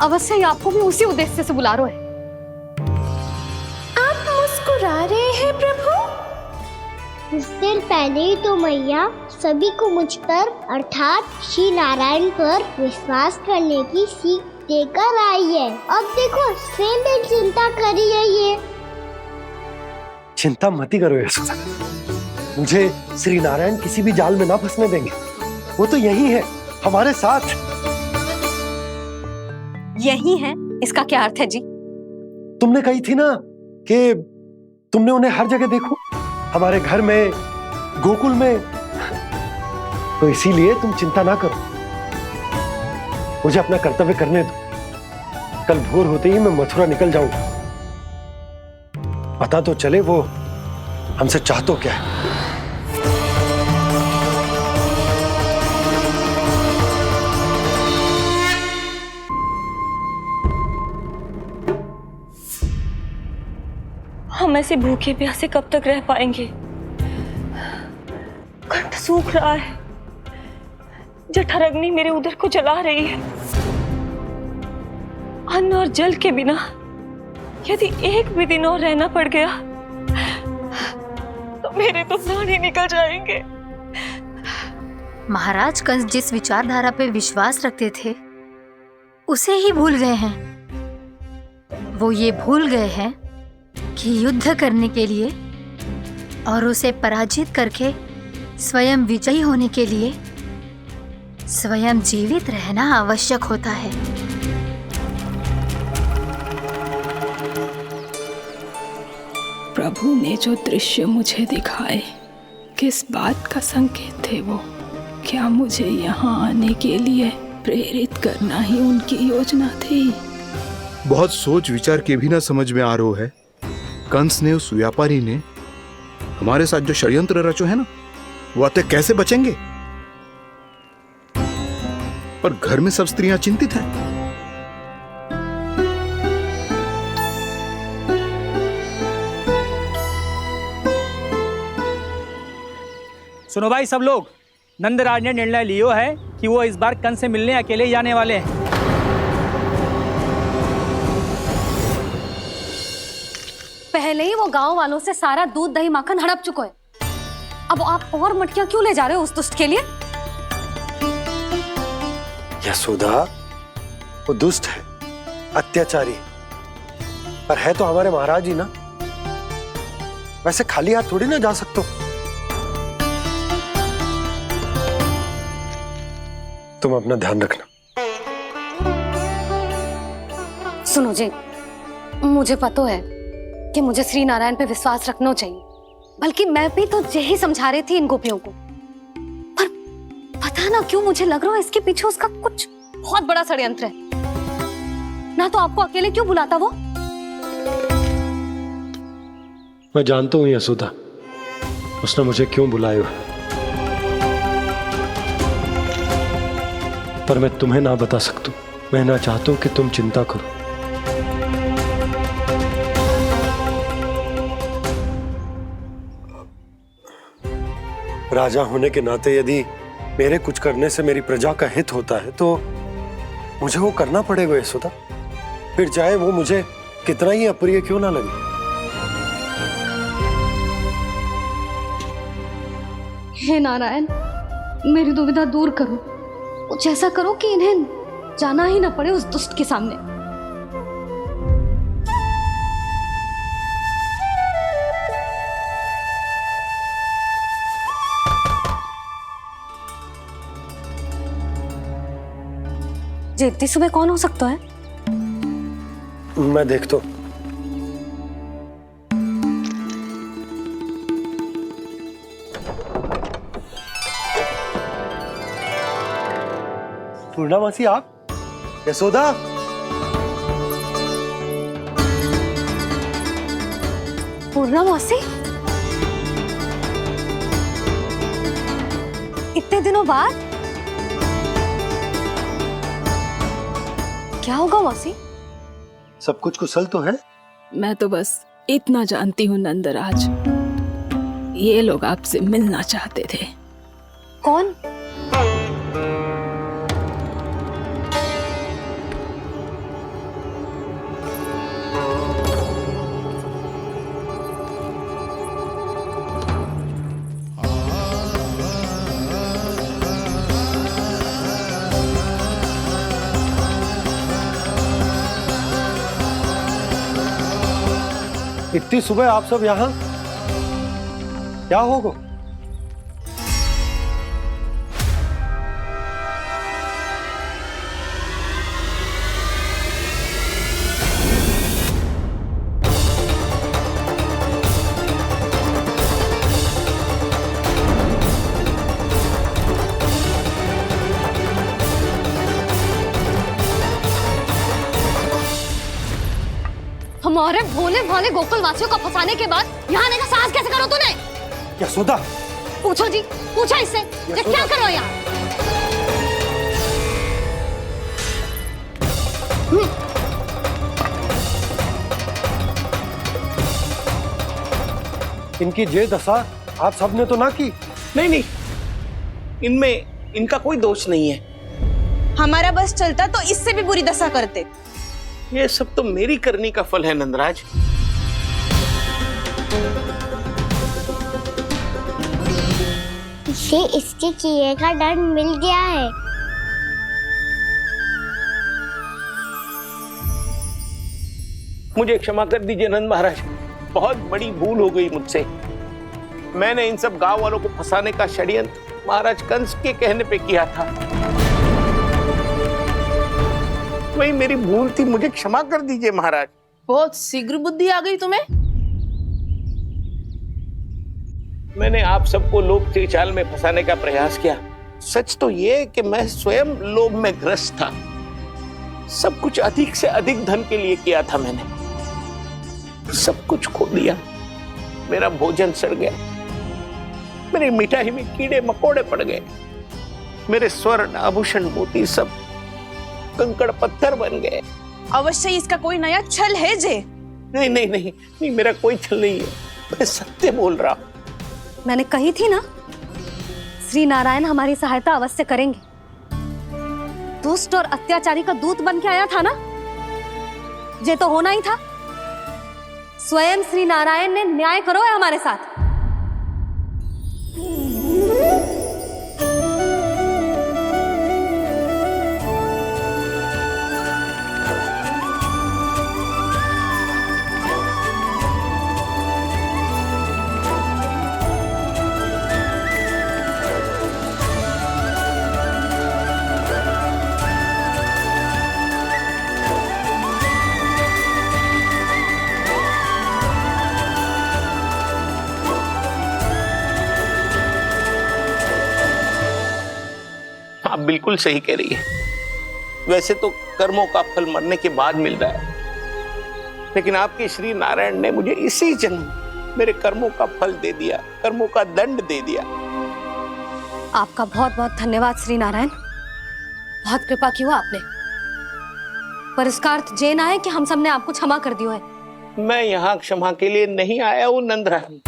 अवश्य ही आपको भी उसी उद्देश्य से बुला रहा है। आप मुस्कुरा रहे हैं प्रभु? कुछ देर पहले ही तो मैया सभी को मुझ पर अर्थात श्री नारायण पर विश्वास करने की सीख देकर आई है। अब देखो स्वयं भी चिंता करी है ये। चिंता मत ही करो यशोदा, मुझे श्री नारायण किसी भी जाल में ना फंसने देंगे। वो तो यही है हमारे साथ। यही है, इसका क्या अर्थ है जी? तुमने कही थी ना कि तुमने उन्हें हर जगह देखो, हमारे घर में, गोकुल में। तो इसीलिए तुम चिंता ना करो, मुझे अपना कर्तव्य करने दो। कल भोर होते ही मैं मथुरा निकल जाऊंगा। पता तो चले वो हमसे चाहतो क्या है। हम ऐसे भूखे प्यासे कब तक रह पाएंगे? कंठ सूख रहा है, जठरग्नि मेरे उदर को जला रही है। अन्न और जल के बिना यदि एक भी दिन और रहना पड़ गया तो मेरे तो प्राण ही निकल जाएंगे। महाराज कंस जिस विचारधारा पे विश्वास रखते थे उसे ही भूल गए हैं। वो ये भूल गए हैं कि युद्ध करने के लिए और उसे पराजित करके स्वयं विजयी होने के लिए स्वयं जीवित रहना आवश्यक होता है। प्रभु ने जो दृश्य मुझे दिखाए किस बात का संकेत थे वो? क्या मुझे यहाँ आने के लिए प्रेरित करना ही उनकी योजना थी? बहुत सोच विचार के भी ना समझ में आ रहा है। कंस ने, उस व्यापारी ने हमारे साथ जो षड्यंत्र रचो है ना, वो आते कैसे बचेंगे? पर घर में सब स्त्रियां चिंतित हैं। सुनो भाई सब लोग, नंदराज ने निर्णय लियो है कि वो इस बार कंस से मिलने अकेले जाने वाले हैं। पहले ही वो गांव वालों से सारा दूध दही माखन हड़प चुका है। अब आप और मटकियां क्यों ले जा रहे हो उस दुष्ट के लिए? यशोदा, वो दुष्ट है, अत्याचारी, पर है तो हमारे महाराज ही ना। वैसे खाली हाथ थोड़ी ना जा सकते हो। तुम अपना ध्यान रखना। सुनो जी, मुझे पता है कि मुझे श्री नारायण पे विश्वास रखना चाहिए, बल्कि मैं भी तो यही समझा रही थी इन गोपियों को। पर पता ना क्यों मुझे लग रहा है इसके पीछे उसका कुछ बहुत बड़ा षड्यंत्र है। ना तो आपको अकेले क्यों बुलाता वो? मैं जानता हूं यशोदा, उसने मुझे क्यों बुलाया, पर मैं तुम्हें ना बता सकता। मैं ना चाहता हूं कि तुम चिंता करो। राजा होने के नाते यदि मेरे कुछ करने से मेरी प्रजा का हित होता है तो मुझे वो करना पड़ेगा यशोदा, फिर चाहे वो मुझे कितना ही अप्रिय क्यों ना लगे। हे नारायण, मेरी दुविधा दूर करो। कुछ ऐसा करो कि इन्हें जाना ही ना पड़े उस दुष्ट के सामने। जी इतनी सुबह कौन हो सकता है? मैं देखता हूं। पूर्णामासी, आप? यशोदा, पूर्णामासी, इतने दिनों बाद? क्या होगा मासी? सब कुछ कुशल तो है? मैं तो बस इतना जानती हूँ नंदराज, ये लोग आपसे मिलना चाहते थे। कौन? इतनी सुबह आप सब यहाँ? क्या होगा? हमारे भोले भाले गोकुल वासियों को फंसाने के बाद यहाँ आने का साहस कैसे करो तूने? यशोदा, पूछो जी, पूछो इससे, ये क्या करो यहाँ? इनकी ये दशा आप सबने तो ना की? नहीं नहीं, इनमें इनका कोई दोष नहीं है। हमारा बस चलता तो इससे भी बुरी दशा करते। ये सब तो मेरी करनी का फल है नंदराज। इसे इसके किए का दंड मिल गया है। मुझे क्षमा कर दीजिए नंद महाराज, बहुत बड़ी भूल हो गई मुझसे। मैंने इन सब गांव वालों को फंसाने का षड्यंत्र महाराज कंस के कहने पे किया था। वही मेरी भूल थी, मुझे क्षमा कर दीजिए महाराज। बहुत शीघ्र बुद्धि आ गई तुम्हें। मैंने आप सबको लोभ के चाल में फंसाने का प्रयास किया। सच तो ये कि मैं स्वयं लोभ में ग्रस्त था। सब कुछ अधिक से अधिक धन के लिए किया था मैंने। सब कुछ खो दिया। मेरा भोजन सड़ गया, मेरी मिठाई में कीड़े मकोड़े पड़ गए, मेरे स्वर्ण आभूषण मोती सब कंकड़ पत्थर बन गए। अवश्य इसका कोई नया छल है जे। नहीं नहीं नहीं नहीं, मेरा कोई छल नहीं है, मैं सत्य बोल रहा हूं। मैंने कही थी ना, श्री नारायण हमारी सहायता अवश्य करेंगे। दुष्ट और अत्याचारी का दूत बन के आया था ना, ये तो होना ही था। स्वयं श्री नारायण ने न्याय करो है हमारे साथ। आप बिल्कुल सही कह रही है। वैसे तो कर्मों का फल मरने के बाद मिल रहा है, लेकिन आपके श्री नारायण ने मुझे इसी जन्म मेरे कर्मों का फल दे दिया, कर्मों का दंड दे दिया। आपका बहुत बहुत धन्यवाद श्री नारायण, बहुत कृपा की हो आपने। पर इसका अर्थ ये ना है कि हम सब ने आपको क्षमा कर दिया है। मैं यहाँ क्षमा के लिए नहीं आया हूँ नंदराज।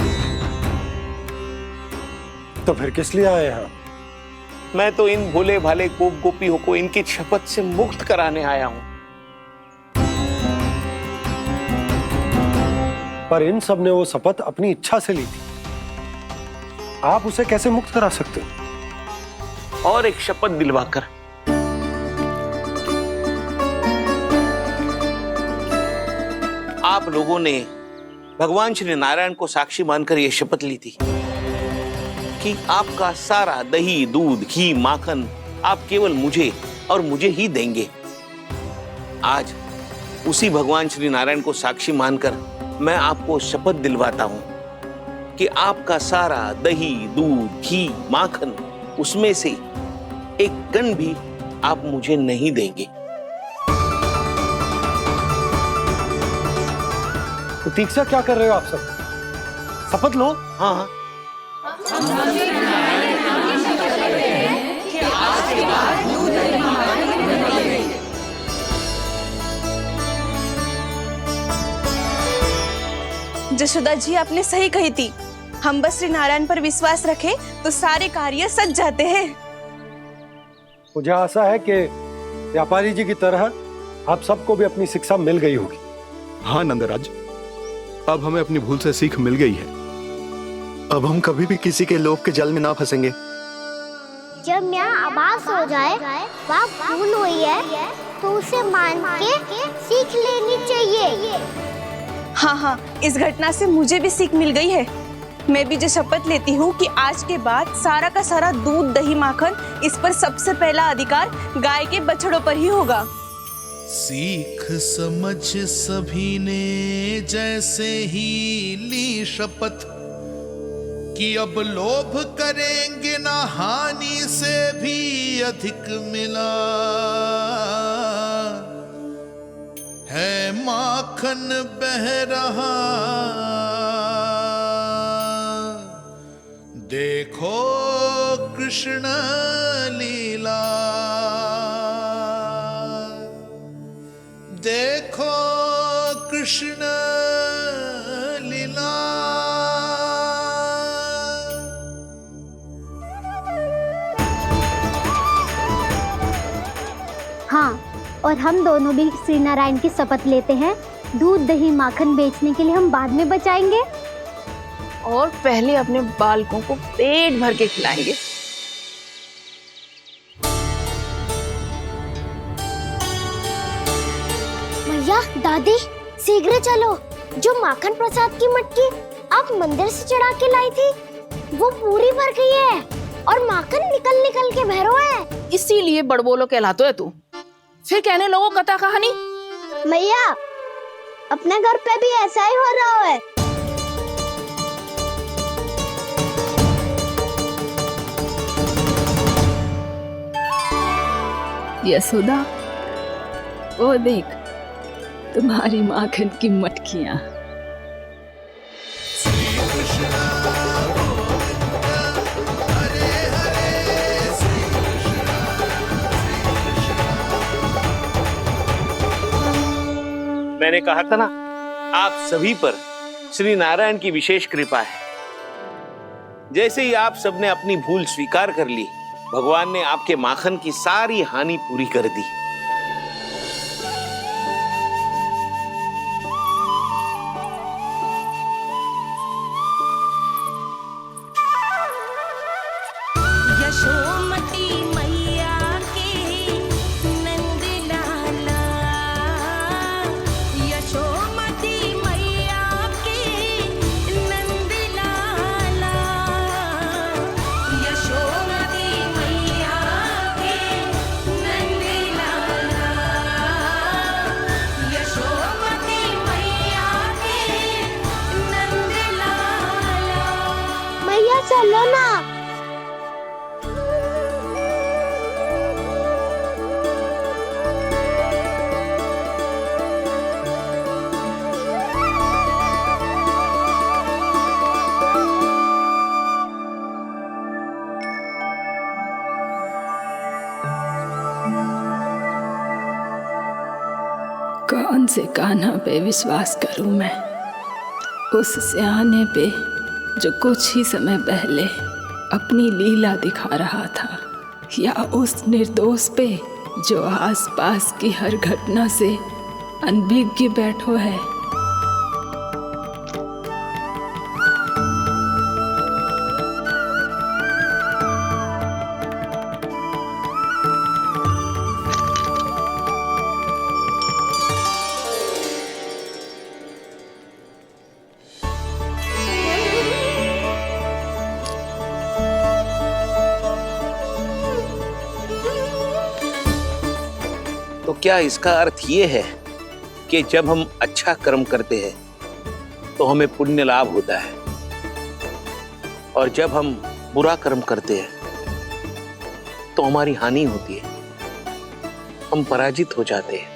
तो फिर किस लिए आए हैं? मैं तो इन भोले भाले गोप गोपियों को इनकी शपथ से मुक्त कराने आया हूँ। पर इन सब ने वो शपथ अपनी इच्छा से ली थी, आप उसे कैसे मुक्त करा सकते हो? और एक शपथ दिलवाकर। आप लोगों ने भगवान श्री नारायण को साक्षी मानकर यह शपथ ली थी कि आपका सारा दही, दूध, घी, माखन आप केवल मुझे और मुझे ही देंगे। आज उसी भगवान श्री नारायण को साक्षी मानकर मैं आपको शपथ दिलवाता हूं कि आपका सारा दही, दूध, घी, माखन उसमें से एक कण भी आप मुझे नहीं देंगे। प्रतीक्षा क्या कर रहे हो आप सब? शपथ लो। हाँ जशोदा जी, आपने सही कही थी। हम बस श्री नारायण पर विश्वास रखें तो सारे कार्य सज जाते हैं। मुझे आशा है कि व्यापारी जी की तरह आप सबको भी अपनी शिक्षा मिल गई होगी। हाँ नंदराज, अब हमें अपनी भूल से सीख मिल गई है। अब हम कभी भी किसी के लोभ के जाल में ना फंसेंगे। जब यहाँ आभास हो जाए वहाँ भूल हुई है तो उसे मान के सीख लेनी चाहिए। हाँ हाँ, इस घटना से मुझे भी सीख मिल गई है। मैं भी जो शपथ लेती हूँ कि आज के बाद सारा का सारा दूध, दही, माखन इस पर सबसे पहला अधिकार गाय के बछड़ों पर ही होगा। सीख समझ सभी ने जैसे ही ली शपथ कि अब लोभ करेंगे ना हानि से भी अधिक मिला है, माखन बह रहा देखो कृष्ण लीला, देखो कृष्ण लीला। हाँ, और हम दोनों भी श्री नारायण की शपथ लेते हैं, दूध दही माखन बेचने के लिए हम बाद में बचाएंगे और पहले अपने बालकों को पेट भर के खिलाएंगे। भैया, दादी, शीघ्र चलो। जो माखन प्रसाद की मटकी आप मंदिर से चढ़ा के लाई थी, वो पूरी भर गई है और माखन निकल निकल के बह रहा है। इसीलिए बड़बोलो कहलाते है तू। फिर कहने लोगों कथा कहानी। भैया, अपने घर पे भी ऐसा ही हो रहा है। यशोदा, वो देख तुम्हारी माखन की मटकियां। मैंने कहा था ना, आप सभी पर श्री नारायण की विशेष कृपा है। जैसे ही आप सबने अपनी भूल स्वीकार कर ली, भगवान ने आपके माखन की सारी हानि पूरी कर दी। यशोमती मैया के नंद लाला, यशोमती मैया के नंद लाला, यशोमती मैया के नंद लाला, यशोमती मैया के नंद लाला। भैया चलो ना। कौन से कान्हा पे विश्वास करूं मैं? उस सियाने पे जो कुछ ही समय पहले अपनी लीला दिखा रहा था, या उस निर्दोष पे जो आसपास की हर घटना से अनभिज्ञ बैठो है? तो क्या इसका अर्थ ये है कि जब हम अच्छा कर्म करते हैं तो हमें पुण्य लाभ होता है, और जब हम बुरा कर्म करते हैं तो हमारी हानि होती है, हम पराजित हो जाते हैं?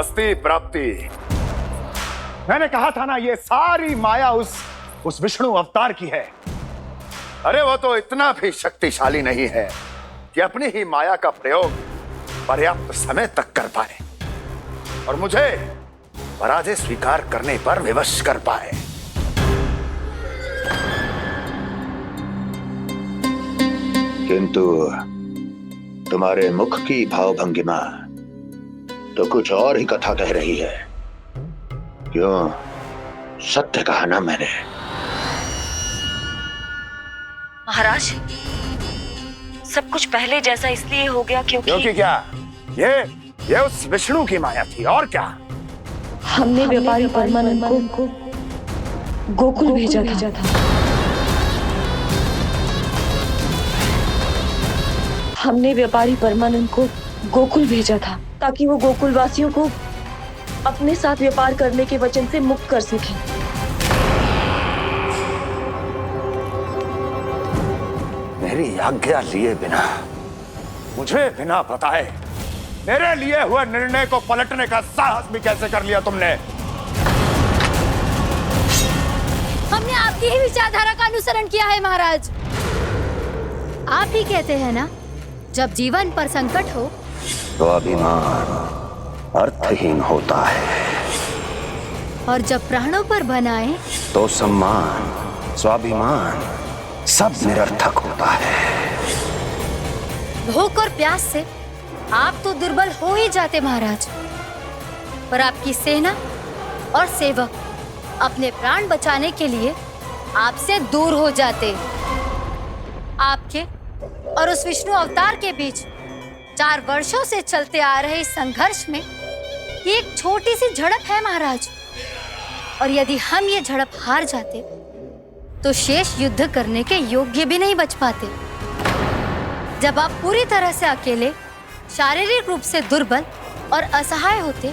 अस्ति प्राप्ति। मैंने कहा था ना, ये सारी माया उस विष्णु अवतार की है। अरे वो तो इतना भी शक्तिशाली नहीं है कि अपनी ही माया का प्रयोग पर्याप्त समय तक कर पाए और मुझे पराजय स्वीकार करने पर विवश कर पाए। किंतु तुम्हारे मुख की भावभंगिमा तो कुछ और ही कथा कह रही है। क्यों? सत्य कहा ना मैंने। महाराज, सब कुछ पहले जैसा इसलिए हो गया क्योंकि क्या? ये उस विष्णु की माया थी, और क्या? हमने व्यापारी परमानंद को गोकुल भेजा था। हमने व्यापारी परमानंद को गोकुल भेजा था ताकि वो गोकुल वासियों को अपने साथ व्यापार करने के वचन से मुक्त कर सके। मेरी आज्ञा लिए बिना, मुझे बिना बताए मेरे लिए हुए निर्णय को पलटने का साहस भी कैसे कर लिया तुमने? हमने आपकी ही विचारधारा का अनुसरण किया है महाराज। आप ही कहते हैं ना, जब जीवन पर संकट हो तो अभिमान अर्थहीन होता है, और जब प्राणों पर बनाए तो सम्मान स्वाभिमान सब निरर्थक होता है। भूख और प्यास से आप तो दुर्बल हो ही जाते महाराज, पर आपकी सेना और सेवक अपने प्राण बचाने के लिए आपसे दूर हो जाते। आपके और उस विष्णु अवतार के बीच 4 वर्षों से चलते आ रहे इस संघर्ष में ये एक छोटी सी झड़प है महाराज, और यदि हम ये झड़प हार जाते तो शेष युद्ध करने के योग्य भी नहीं बच पाते। जब आप पूरी तरह से अकेले, शारीरिक रूप से दुर्बल और असहाय होते,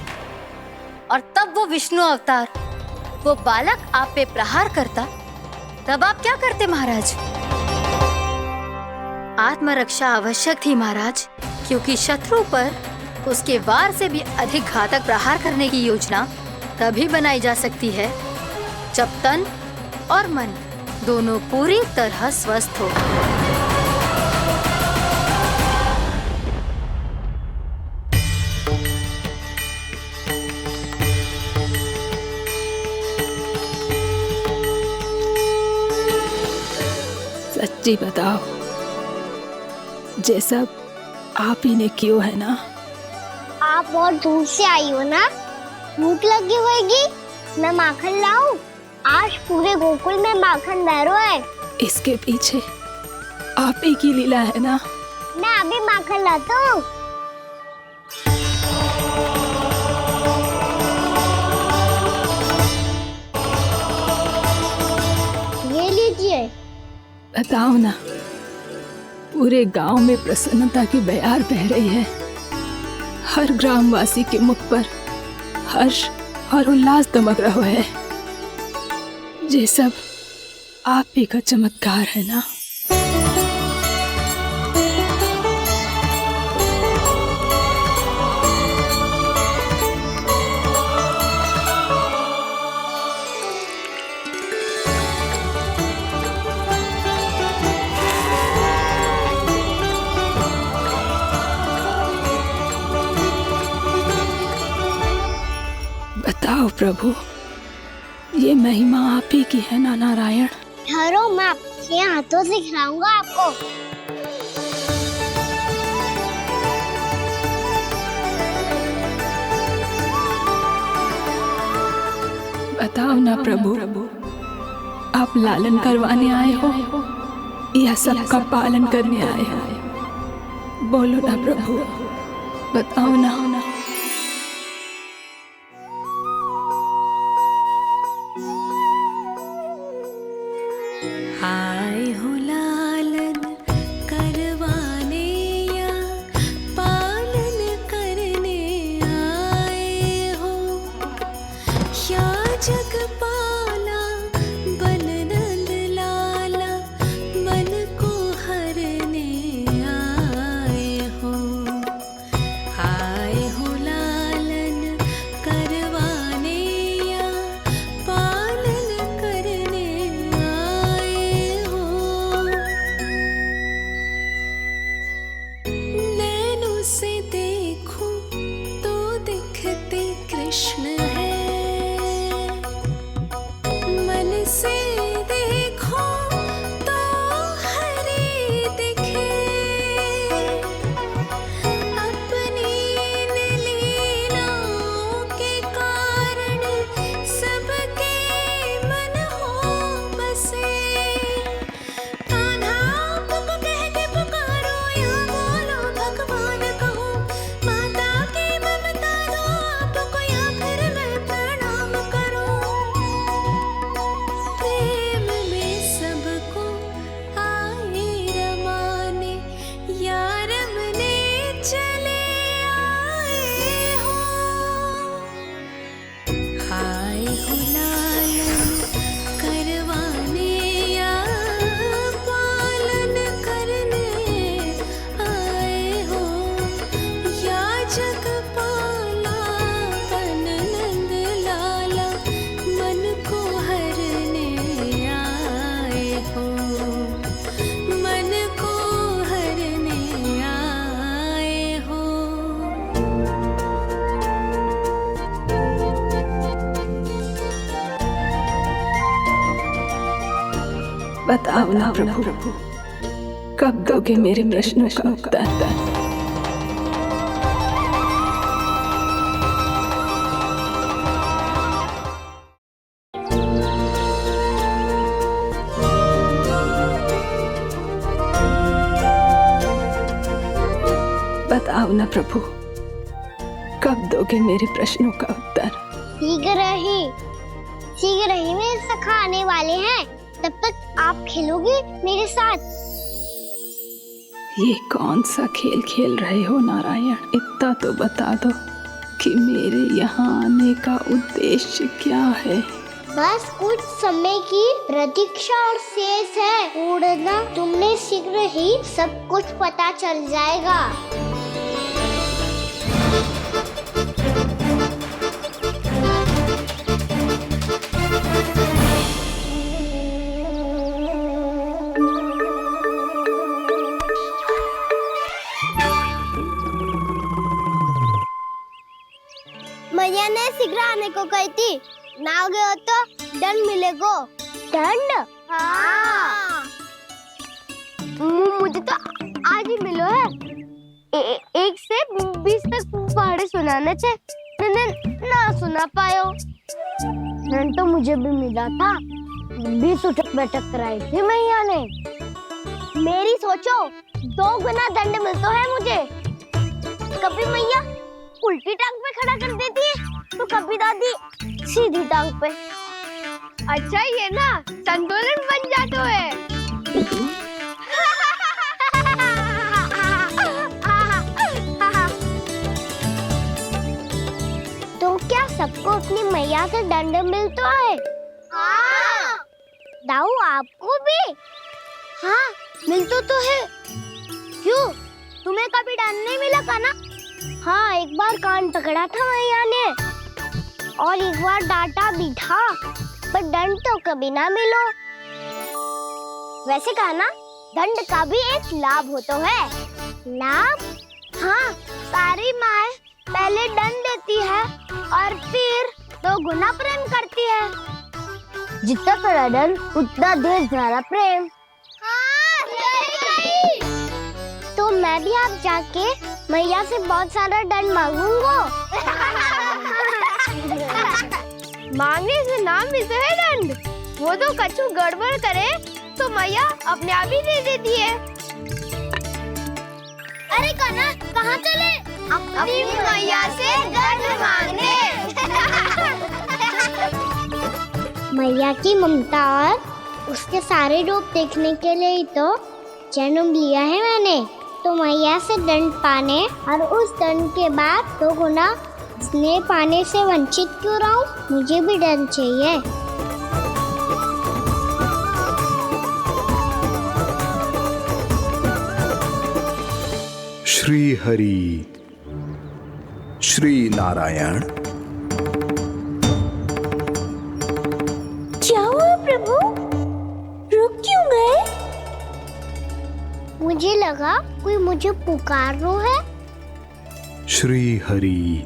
और तब वो विष्णु अवतार, वो बालक आप पे प्रहार करता, तब आप क्या करते महाराज? आत्मरक्षा आवश्यक थी महाराज, क्योंकि शत्रु पर उसके वार से भी अधिक घातक प्रहार करने की योजना तभी बनाई जा सकती है जब तन और मन दोनों पूरी तरह स्वस्थ हो। सच्ची बताओ, ये सब आप ही ने क्यों है ना? आप और दूर से आई हो ना, भूख लगी होगी, मैं माखन लाऊं? आज पूरे गोकुल में माखन बह रहा है। इसके पीछे आप ही की लीला है ना? मैं अभी माखन लाता हूँ। ये लीजिए। बताओ ना, पूरे गांव में प्रसन्नता की बयार बह रही है। हर ग्रामवासी के मुख पर हर्ष और उल्लास दमक रहा है। ये सब आप ही का चमत्कार है ना? बताओ प्रभु, ये महिमा आप ही की है ना नारायण? ठहरो, मैं आपके हाथों से खिलाऊंगा आपको। बताओ ना प्रभु, आप लालन करवाने आए हो या सबका पालन करने आए हो? बोलो ना प्रभु, बताओ ना। आए हो लालन करवाने या पालन करने आए हो, या जगपाला बन नंद लाला मन को हरने आए हो। आए बताओ ना प्रभु, कब दोगे मेरे प्रश्नों का उत्तर? बताओ ना प्रभु, कब दोगे मेरे प्रश्नों का उत्तर? शीघ्र ही मेरे सखा आने वाले हैं, तब तक आप खेलोगे मेरे साथ। ये कौन सा खेल खेल रहे हो नारायण? इतना तो बता दो कि मेरे यहाँ आने का उद्देश्य क्या है? बस कुछ समय की प्रतीक्षा और शेष है। उड़ना तुमने शीघ्र ही सब कुछ पता चल जाएगा। मैया ने शीघ्र आने को कही थी, ना हो गए हो तो दंड मिलेगा। दंड? हाँ। मुझे तो आज ही मिलो है। 1 से 20 तक पहाड़े सुनाने थे, ना सुना पायो। दंड तो मुझे भी मिला था, 20 उठक बैठक कराई थी मैया ने। मेरी सोचो, 2 गुना दंड मिलता है मुझे। कभी मैया उल्टी टांग पे खड़ा कर देती है, तो कभी दादी सीधी टांग पे। अच्छा ये ना संतुलन बन जाता है। तो क्या सबको अपनी मैया से दंड मिलता है? हाँ। दाऊ आपको भी? हाँ मिलता तो है। क्यों, तुम्हें कभी दंड नहीं मिला का ना? हाँ, एक बार कान पकड़ा था मैया ने और एक बार डांटा भी था, पर दंड तो कभी ना मिलो। वैसे कहा ना, दंड का भी एक लाभ होता है। लाभ? हाँ, सारी माँ पहले दंड देती है और फिर 2 गुना प्रेम करती है। जितना बड़ा दंड उतना ढेर सारा प्रेम। हाँ, सही। तो मैं भी आप जाके मैया से बहुत सारा दंड मांगूंगा। मांगने से नाम मिलता है दंड। वो तो कछु गड़बड़ करे तो मैया अपने आप ही दे देती है। अरे कना, कहाँ चले? अपनी मैया से दंड मांगने। मैया की ममता और उसके सारे रूप देखने के लिए ही तो जन्म लिया है मैंने। तो मैया से दंड पाने और उस दंड के बाद 2 गुना स्नेह पाने से वंचित क्यों रहूं? मुझे भी दंड चाहिए। श्री हरि श्री नारायण। क्या हुआ प्रभु, रुक क्यों गए? मुझे लगा कोई मुझे पुकार रहा है। श्री हरि।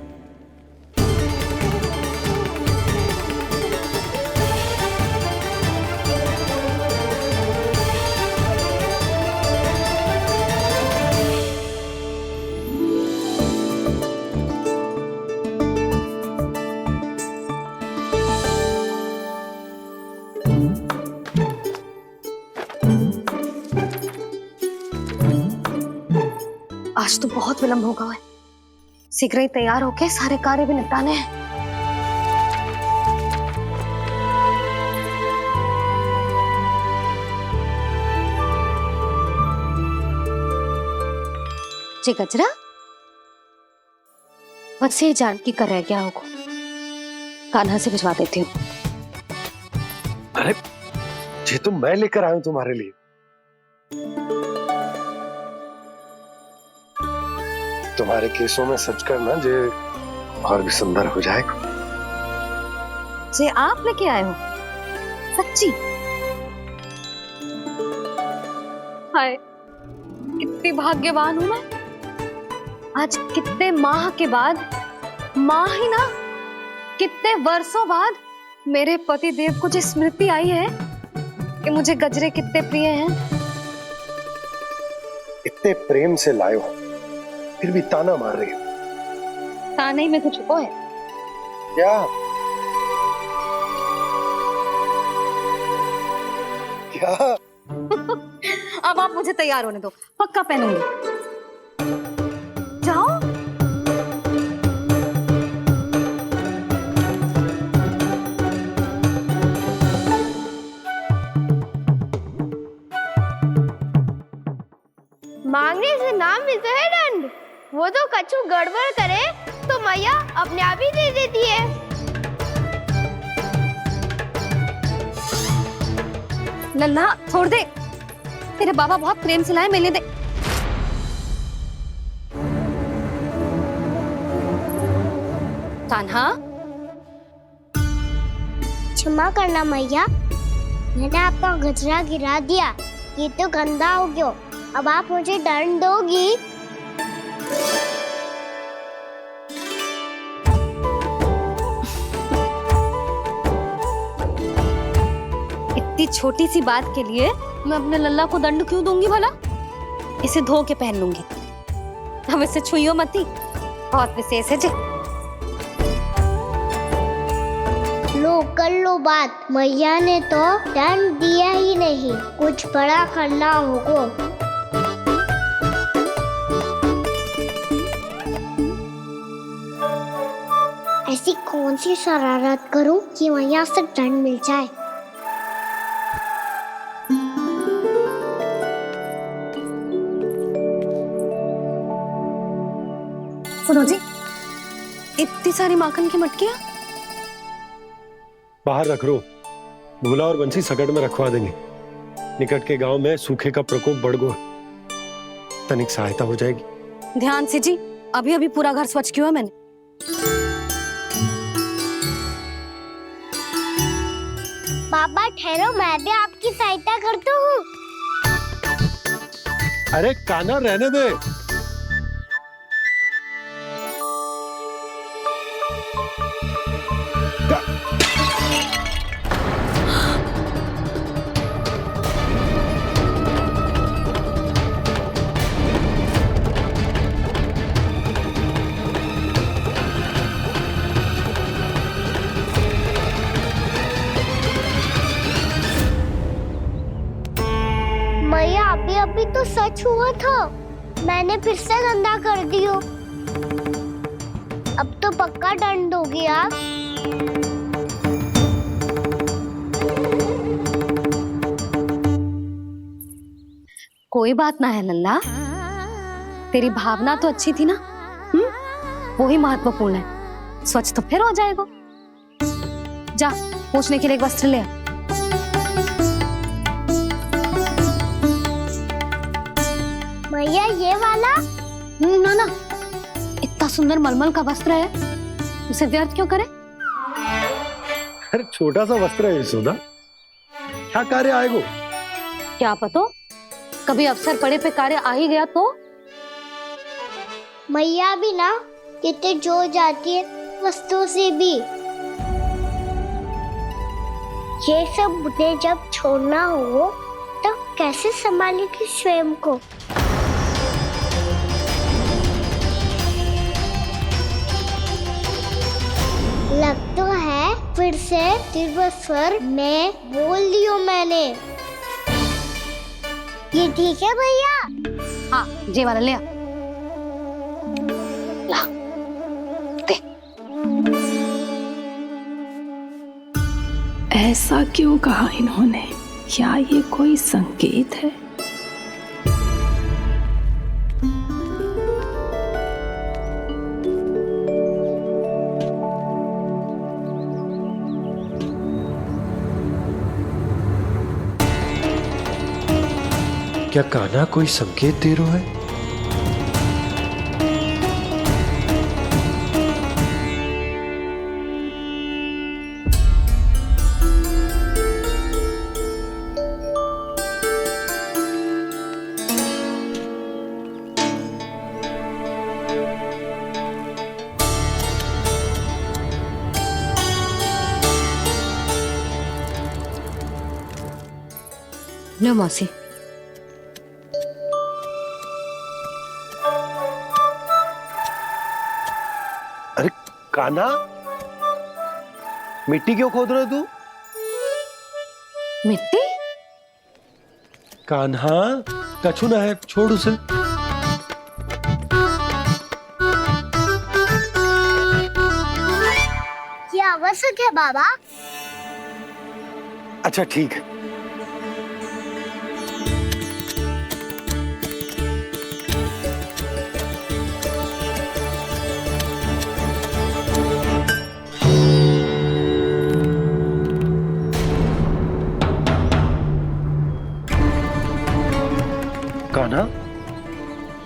आज तो बहुत विलंब होगा है। शीघ्र ही तैयार होके सारे कार्य भी निपटाने हैं। जी गजरा, बस ये जानकी कर रह गया होगा, कान्हा से भिजवा देती हूँ। अरे ये तो मैं लेकर आया हूं तुम्हारे लिए। तुम्हारे केसों में सच करना जे और भी सुंदर हो जाएगा। जे आप लेके आए हो? सच्ची? हाय, कितनी भाग्यवान हूं मैं। आज कितने माह के बाद, माह ही ना, कितने वर्षों बाद मेरे पति देव को जो स्मृति आई है कि मुझे गजरे कितने प्रिय हैं। इतने प्रेम से लाए हो, फिर भी ताना मार रही हो। ताने में कुछ छुपो है क्या? क्या? अब आप मुझे तैयार होने दो, पक्का पहनूंगी। जाओ। मांगने से नाम मिलता है दंड। वो तो कछु गड़बड़ करे तो मैया अपने आप ही दे देती है। लल्ला छोड़ दे, तेरे बाबा बहुत प्रेम से लाए, मिलने दे। कान्हा, क्षमा करना मैया, मैंने आपका गजरा गिरा दिया, ये तो गंदा हो गया। अब आप मुझे दंड दोगी? इतनी छोटी सी बात के लिए मैं अपने लल्ला को दंड क्यों दूंगी भला? इसे धो के पहन लूंगी। हम इसे छुइयो मती, बहुत विशेष है जी। लो कर लो बात, मैया ने तो दंड दिया ही नहीं, कुछ बड़ा करना होगा। ऐसी कौन सी शरारत करूं कि मैया से दंड मिल जाए? सुनो जी, इतनी सारी माखन की मटकियां बाहर रख रो, भूला और बंसी सकट में रखवा देंगे। निकट के गांव में सूखे का प्रकोप बढ़ गया, तनिक सहायता हो जाएगी। ध्यान से जी, अभी अभी पूरा घर स्वच्छ किया है मैंने। पापा ठहरो, मैं भी आपकी सहायता करता हूँ। अरे कान्हा रहने दे। मैया अभी अभी तो सच हुआ था, मैंने फिर से गंदा कर दिया। अब तो पक्का दंड दोगे आप। कोई बात ना है लल्ला, तेरी भावना तो अच्छी थी ना, वो ही महत्वपूर्ण है। स्वच्छ तो फिर हो जाएगा। जा पूछने के लिए एक वस्त्र ले आ। भैया ये वाला? ना ना, इतना सुंदर मलमल का वस्त्र है, उसे व्यर्थ क्यों करे? अरे छोटा सा वस्त्र है यशोदा, क्या कार्य आएगा? क्या पता, कभी अवसर पड़े पे कार्य आ ही गया तो। मैया भी ना कितने जो जाती है वस्तुओं से भी। ये सब मुझे जब छोड़ना हो तो कैसे संभालेगी स्वयं को? लग तो है फिर से तिरस्वर में बोल दियो मैंने। ये ठीक है भैया? हाँ, ये वाला ले आ। ला, दे। ऐसा क्यों कहा इन्होंने? क्या ये कोई संकेत है? क्या कान्हा कोई संकेत दे रहा है? लो मौसी। अरे कान्हा, मिट्टी क्यों खोद रहे तू? मिट्टी? कान्हा, कछु ना है, छोड़ उसे। ये आवश्यक है बाबा। अच्छा ठीक है। कान्हा,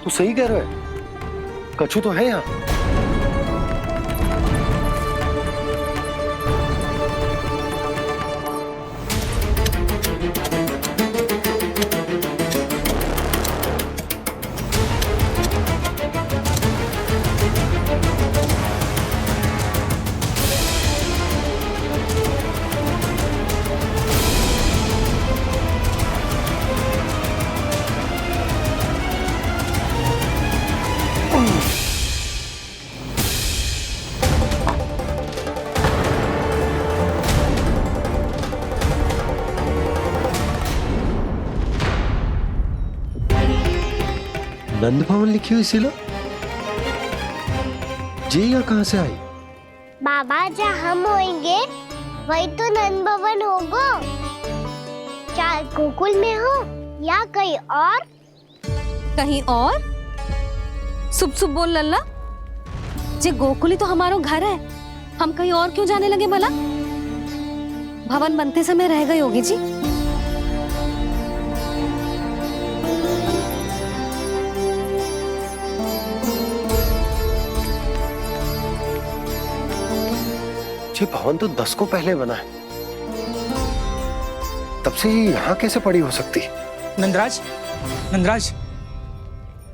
तू सही कह रहा है, कछु तो है यहाँ। नंद भवन लिखी हुई सिला, जी यहाँ कहाँ से आई? बाबा जहाँ हम होंगे वही तो नंद भवन होगा। चाहे गोकुल में हो या कहीं और। कहीं और? सुब सुब बोल लल्ला। जे गोकुली तो हमारो घर है, हम कहीं और क्यों जाने लगे भला? भवन बनते समय रह गई होगी जी। ये भवन तो 10 को पहले बना है, तब से ये यहाँ कैसे पड़ी हो सकती? नंदराज, नंदराज,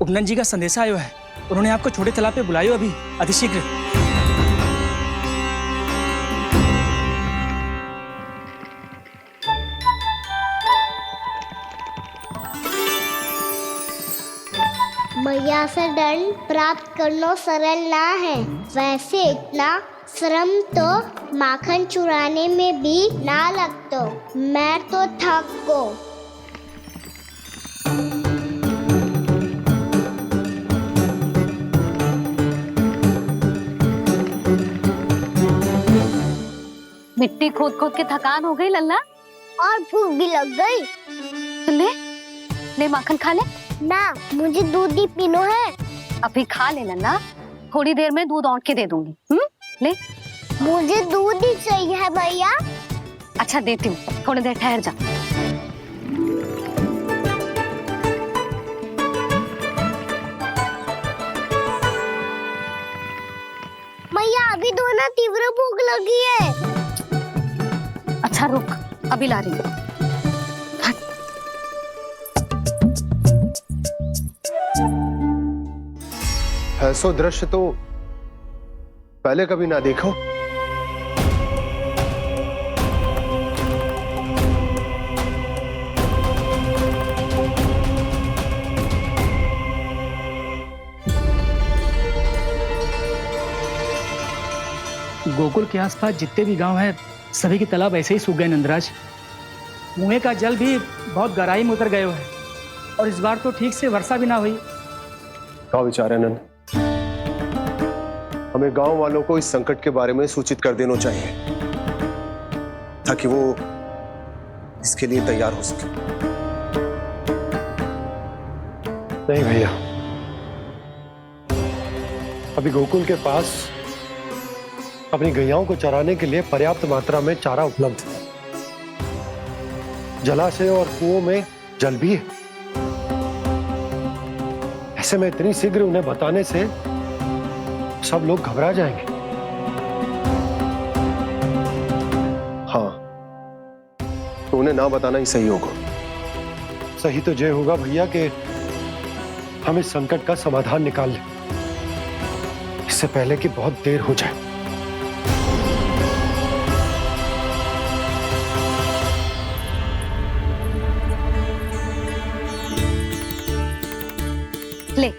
उपनंद जी का संदेशा आयो है। उन्होंने आपको छोटे तालाब पे बुलायो अभी, अतिशीघ्र। मैया से दंड प्राप्त करना सरल ना है। वैसे इतना श्रम तो माखन चुराने में भी ना लगता। मैं तो थक गो। मिट्टी खोद खोद के थकान हो गई लल्ला, और भूख भी लग गई। तो ले ले माखन खा ले। ना, मुझे दूध ही पीना है। अभी खा ले लल्ला, थोड़ी देर में दूध औंट के दे दूंगी। ले। मुझे दूध ही चाहिए भैया। अच्छा देती हूँ, थोड़ी देर ठहर जा। मैया अभी दोनों तीव्र भूख लगी है। अच्छा रुक, अभी ला रही हूँ। ऐसो दृश्य तो पहले कभी ना देखो। गोकुल के आसपास जितने भी गांव हैं, सभी के तालाब ऐसे ही सूख गए नंदराज। कुएं का जल भी बहुत गहराई में उतर गए है, और इस बार तो ठीक से वर्षा भी ना हुई। क्या विचार है नंद? हमें गांव वालों को इस संकट के बारे में सूचित कर देना चाहिए, ताकि वो इसके लिए तैयार हो सके। नहीं भैया, अभी गोकुल के पास अपनी गैयाओं को चराने के लिए पर्याप्त मात्रा में चारा उपलब्ध है। जलाशय और कुओं में जल भी है। ऐसे में इतनी शीघ्र उन्हें बताने से सब लोग घबरा जाएंगे। हाँ, तो उन्हें ना बताना ही सही होगा। सही तो ये होगा भैया कि हम इस संकट का समाधान निकाल लें, इससे पहले कि बहुत देर हो जाए। ले,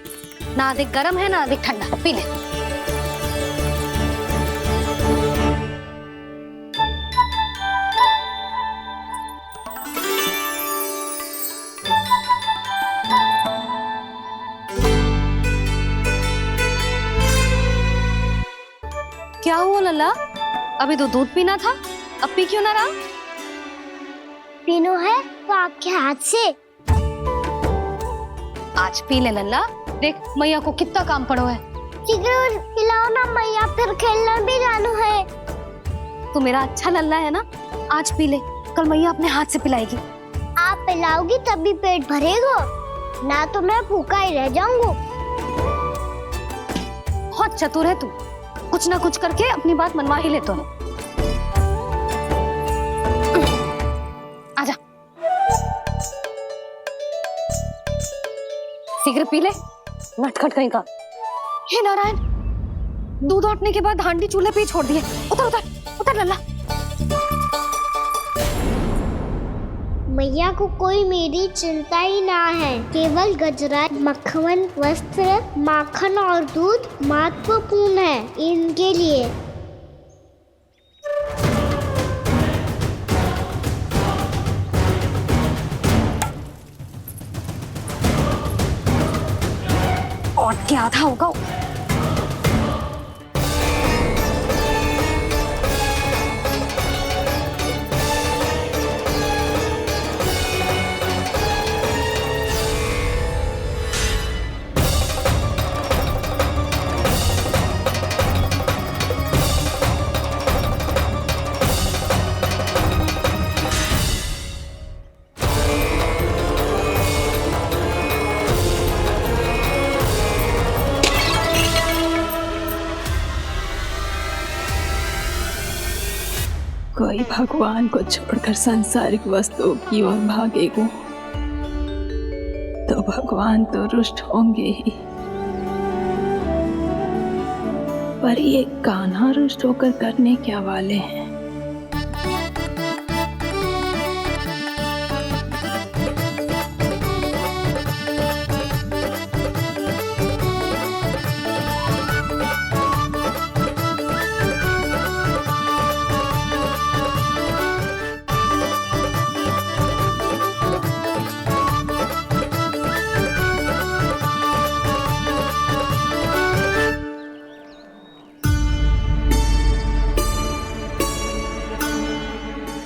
ना अधिक गर्म है ना अधिक ठंडा, पी ले। क्या हुआ लल्ला? अभी तो दूध पीना था, अब पी क्यों ना रहा? पीनो है तो आपके हाथ से। आज पी ले लल्ला, देख मैया को कितना काम पड़ो है। शीघ्र पिलाओ ना मैया, फिर खेलने भी जाना है। तू मेरा अच्छा लल्ला है ना, आज पी ले, कल मैया अपने हाथ से पिलाएगी। आप पिलाओगी तभी पेट भरेगा, ना तो मैं भूखा ही रह जाऊंगा। बहुत चतुर है तू, कुछ ना कुछ करके अपनी बात मनवा ही लेता है। आजा, शीघ्र पी ले, नटखट कहीं का। हे नारायण, दूध औटने के बाद हांडी चूल्हे पे ही छोड़ दिए। उतर उतर उतर लल्ला। मैया को कोई मेरी चिंता ही ना है, केवल गजरा, मक्खन, वस्त्र, माखन और दूध महत्वपूर्ण है इनके लिए। और क्या था होगा? कोई भगवान को छोड़कर सांसारिक वस्तुओं की ओर भागेगा तो भगवान तो रुष्ट होंगे ही, पर ये कान्हा रुष्ट होकर करने क्या वाले हैं?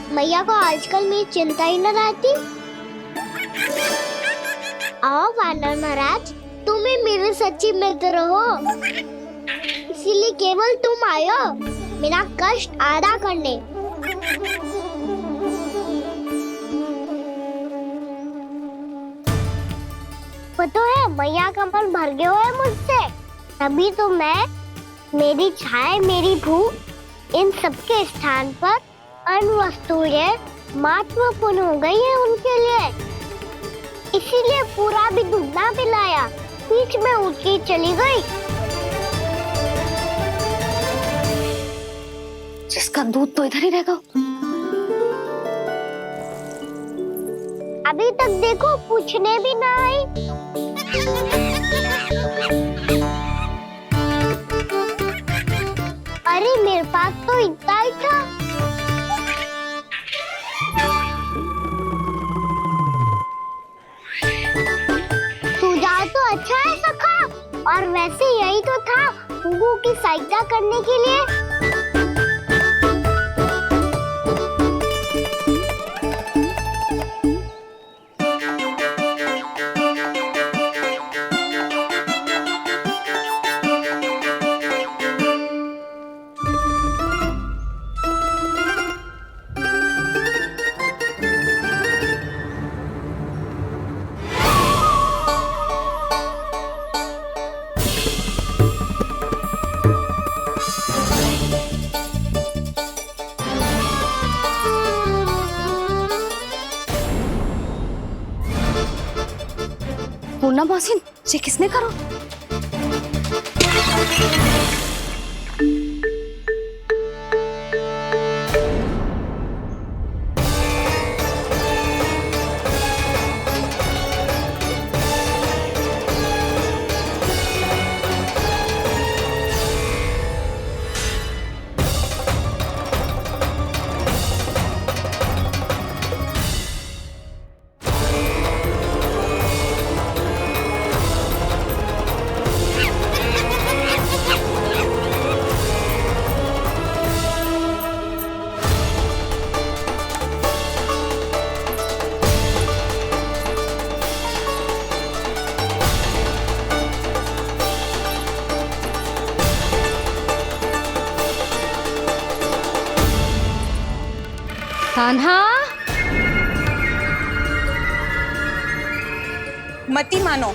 मैया को आजकल मेरी चिंता ही न रहती। आओ वानर महाराज, तुम ही मेरे सच्ची मित्र हो, इसीलिए केवल तुम आयो मेरा कष्ट आधा करने। पता है मैया का मन भर गया है मुझसे, तभी तो मैं, मेरी छाया, मेरी भूख, इन सबके स्थान पर अन्य वस्तुएं महत्वपूर्ण हो गई है उनके लिए। इसीलिए पूरा भी दूध ना पिलाया, बीच में उठ के चली गई। जिसका दूध तो इधर ही रहेगा। अभी तक देखो पूछने भी ना आई। अरे मेरे पास तो इतना ही था। तो अच्छा है सखा, और वैसे यही तो था गुगु की सहायता करने के लिए। पूर्णा मौसी, ये किसने करो? कान्हा, मती मानो,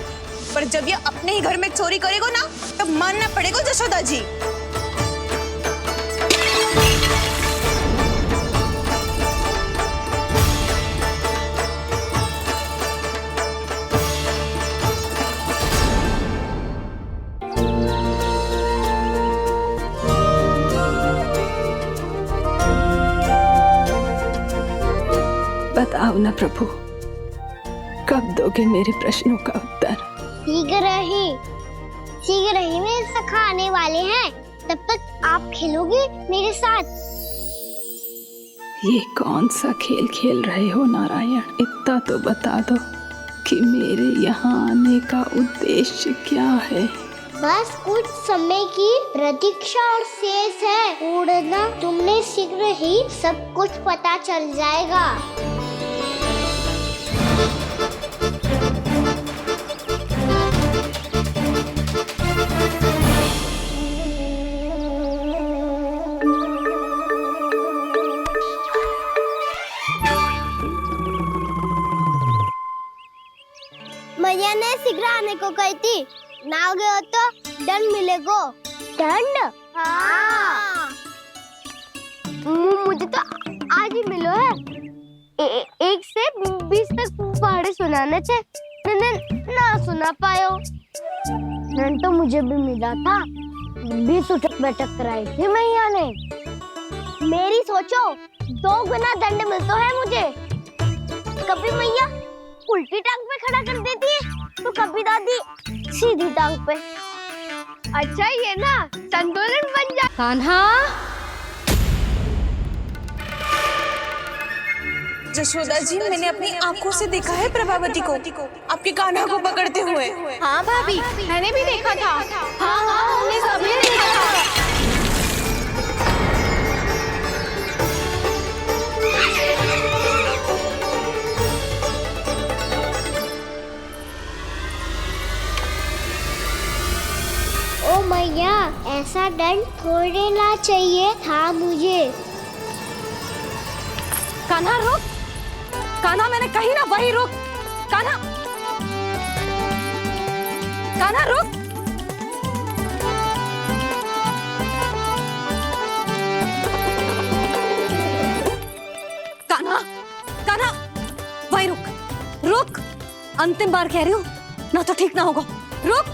पर जब ये अपने ही घर में चोरी करेगा ना, तब मानना पड़ेगा जशोदा जी। बताओ ना प्रभु, कब दोगे मेरे प्रश्नों का उत्तर? शीघ्र ही मेरे सखा आने वाले हैं, तब तक आप खेलोगे मेरे साथ। ये कौन सा खेल खेल रहे हो नारायण? इतना तो बता दो कि मेरे यहाँ आने का उद्देश्य क्या है? बस कुछ समय की प्रतीक्षा और शेष है। उड़ना तुमने शीघ्र ही सब कुछ पता चल जाएगा। मैया ने शीघ्र आने को कही थी, ना हो गए हो तो दंड मिलेगा। दंड? हाँ। मुझे तो आज ही मिलो है। 1 से 20 तक पहाड़े सुनाने थे, ना सुना पायो। दंड तो मुझे भी मिला था, 20 उठक बैठक कराई थी मैया ने। मेरी सोचो, 2 गुना दंड मिलता है मुझे। कभी मैया उल्टी टांग पे खड़ा कर देती है, तो कभी दादी सीधी टांग पे। अच्छा ये ना संतुलन बन जा। कान्हा, जशोदा जी, मैंने अपनी आंखों से देखा है प्रभावती को आपके कान्हा को पकड़ते हुए। हाँ भाभी, मैंने भी देखा था। हाँ, हमने सभी देखा था। ओ मैया, ऐसा दंड थोड़े ना चाहिए था मुझे। कान्हा रुक, कान्हा मैंने कही ना वही रुक। कान्हा, कान्हा रुक। कान्हा, कान्हा वही रुक, रुक। अंतिम बार कह रही हूँ, ना तो ठीक ना होगा। रुक।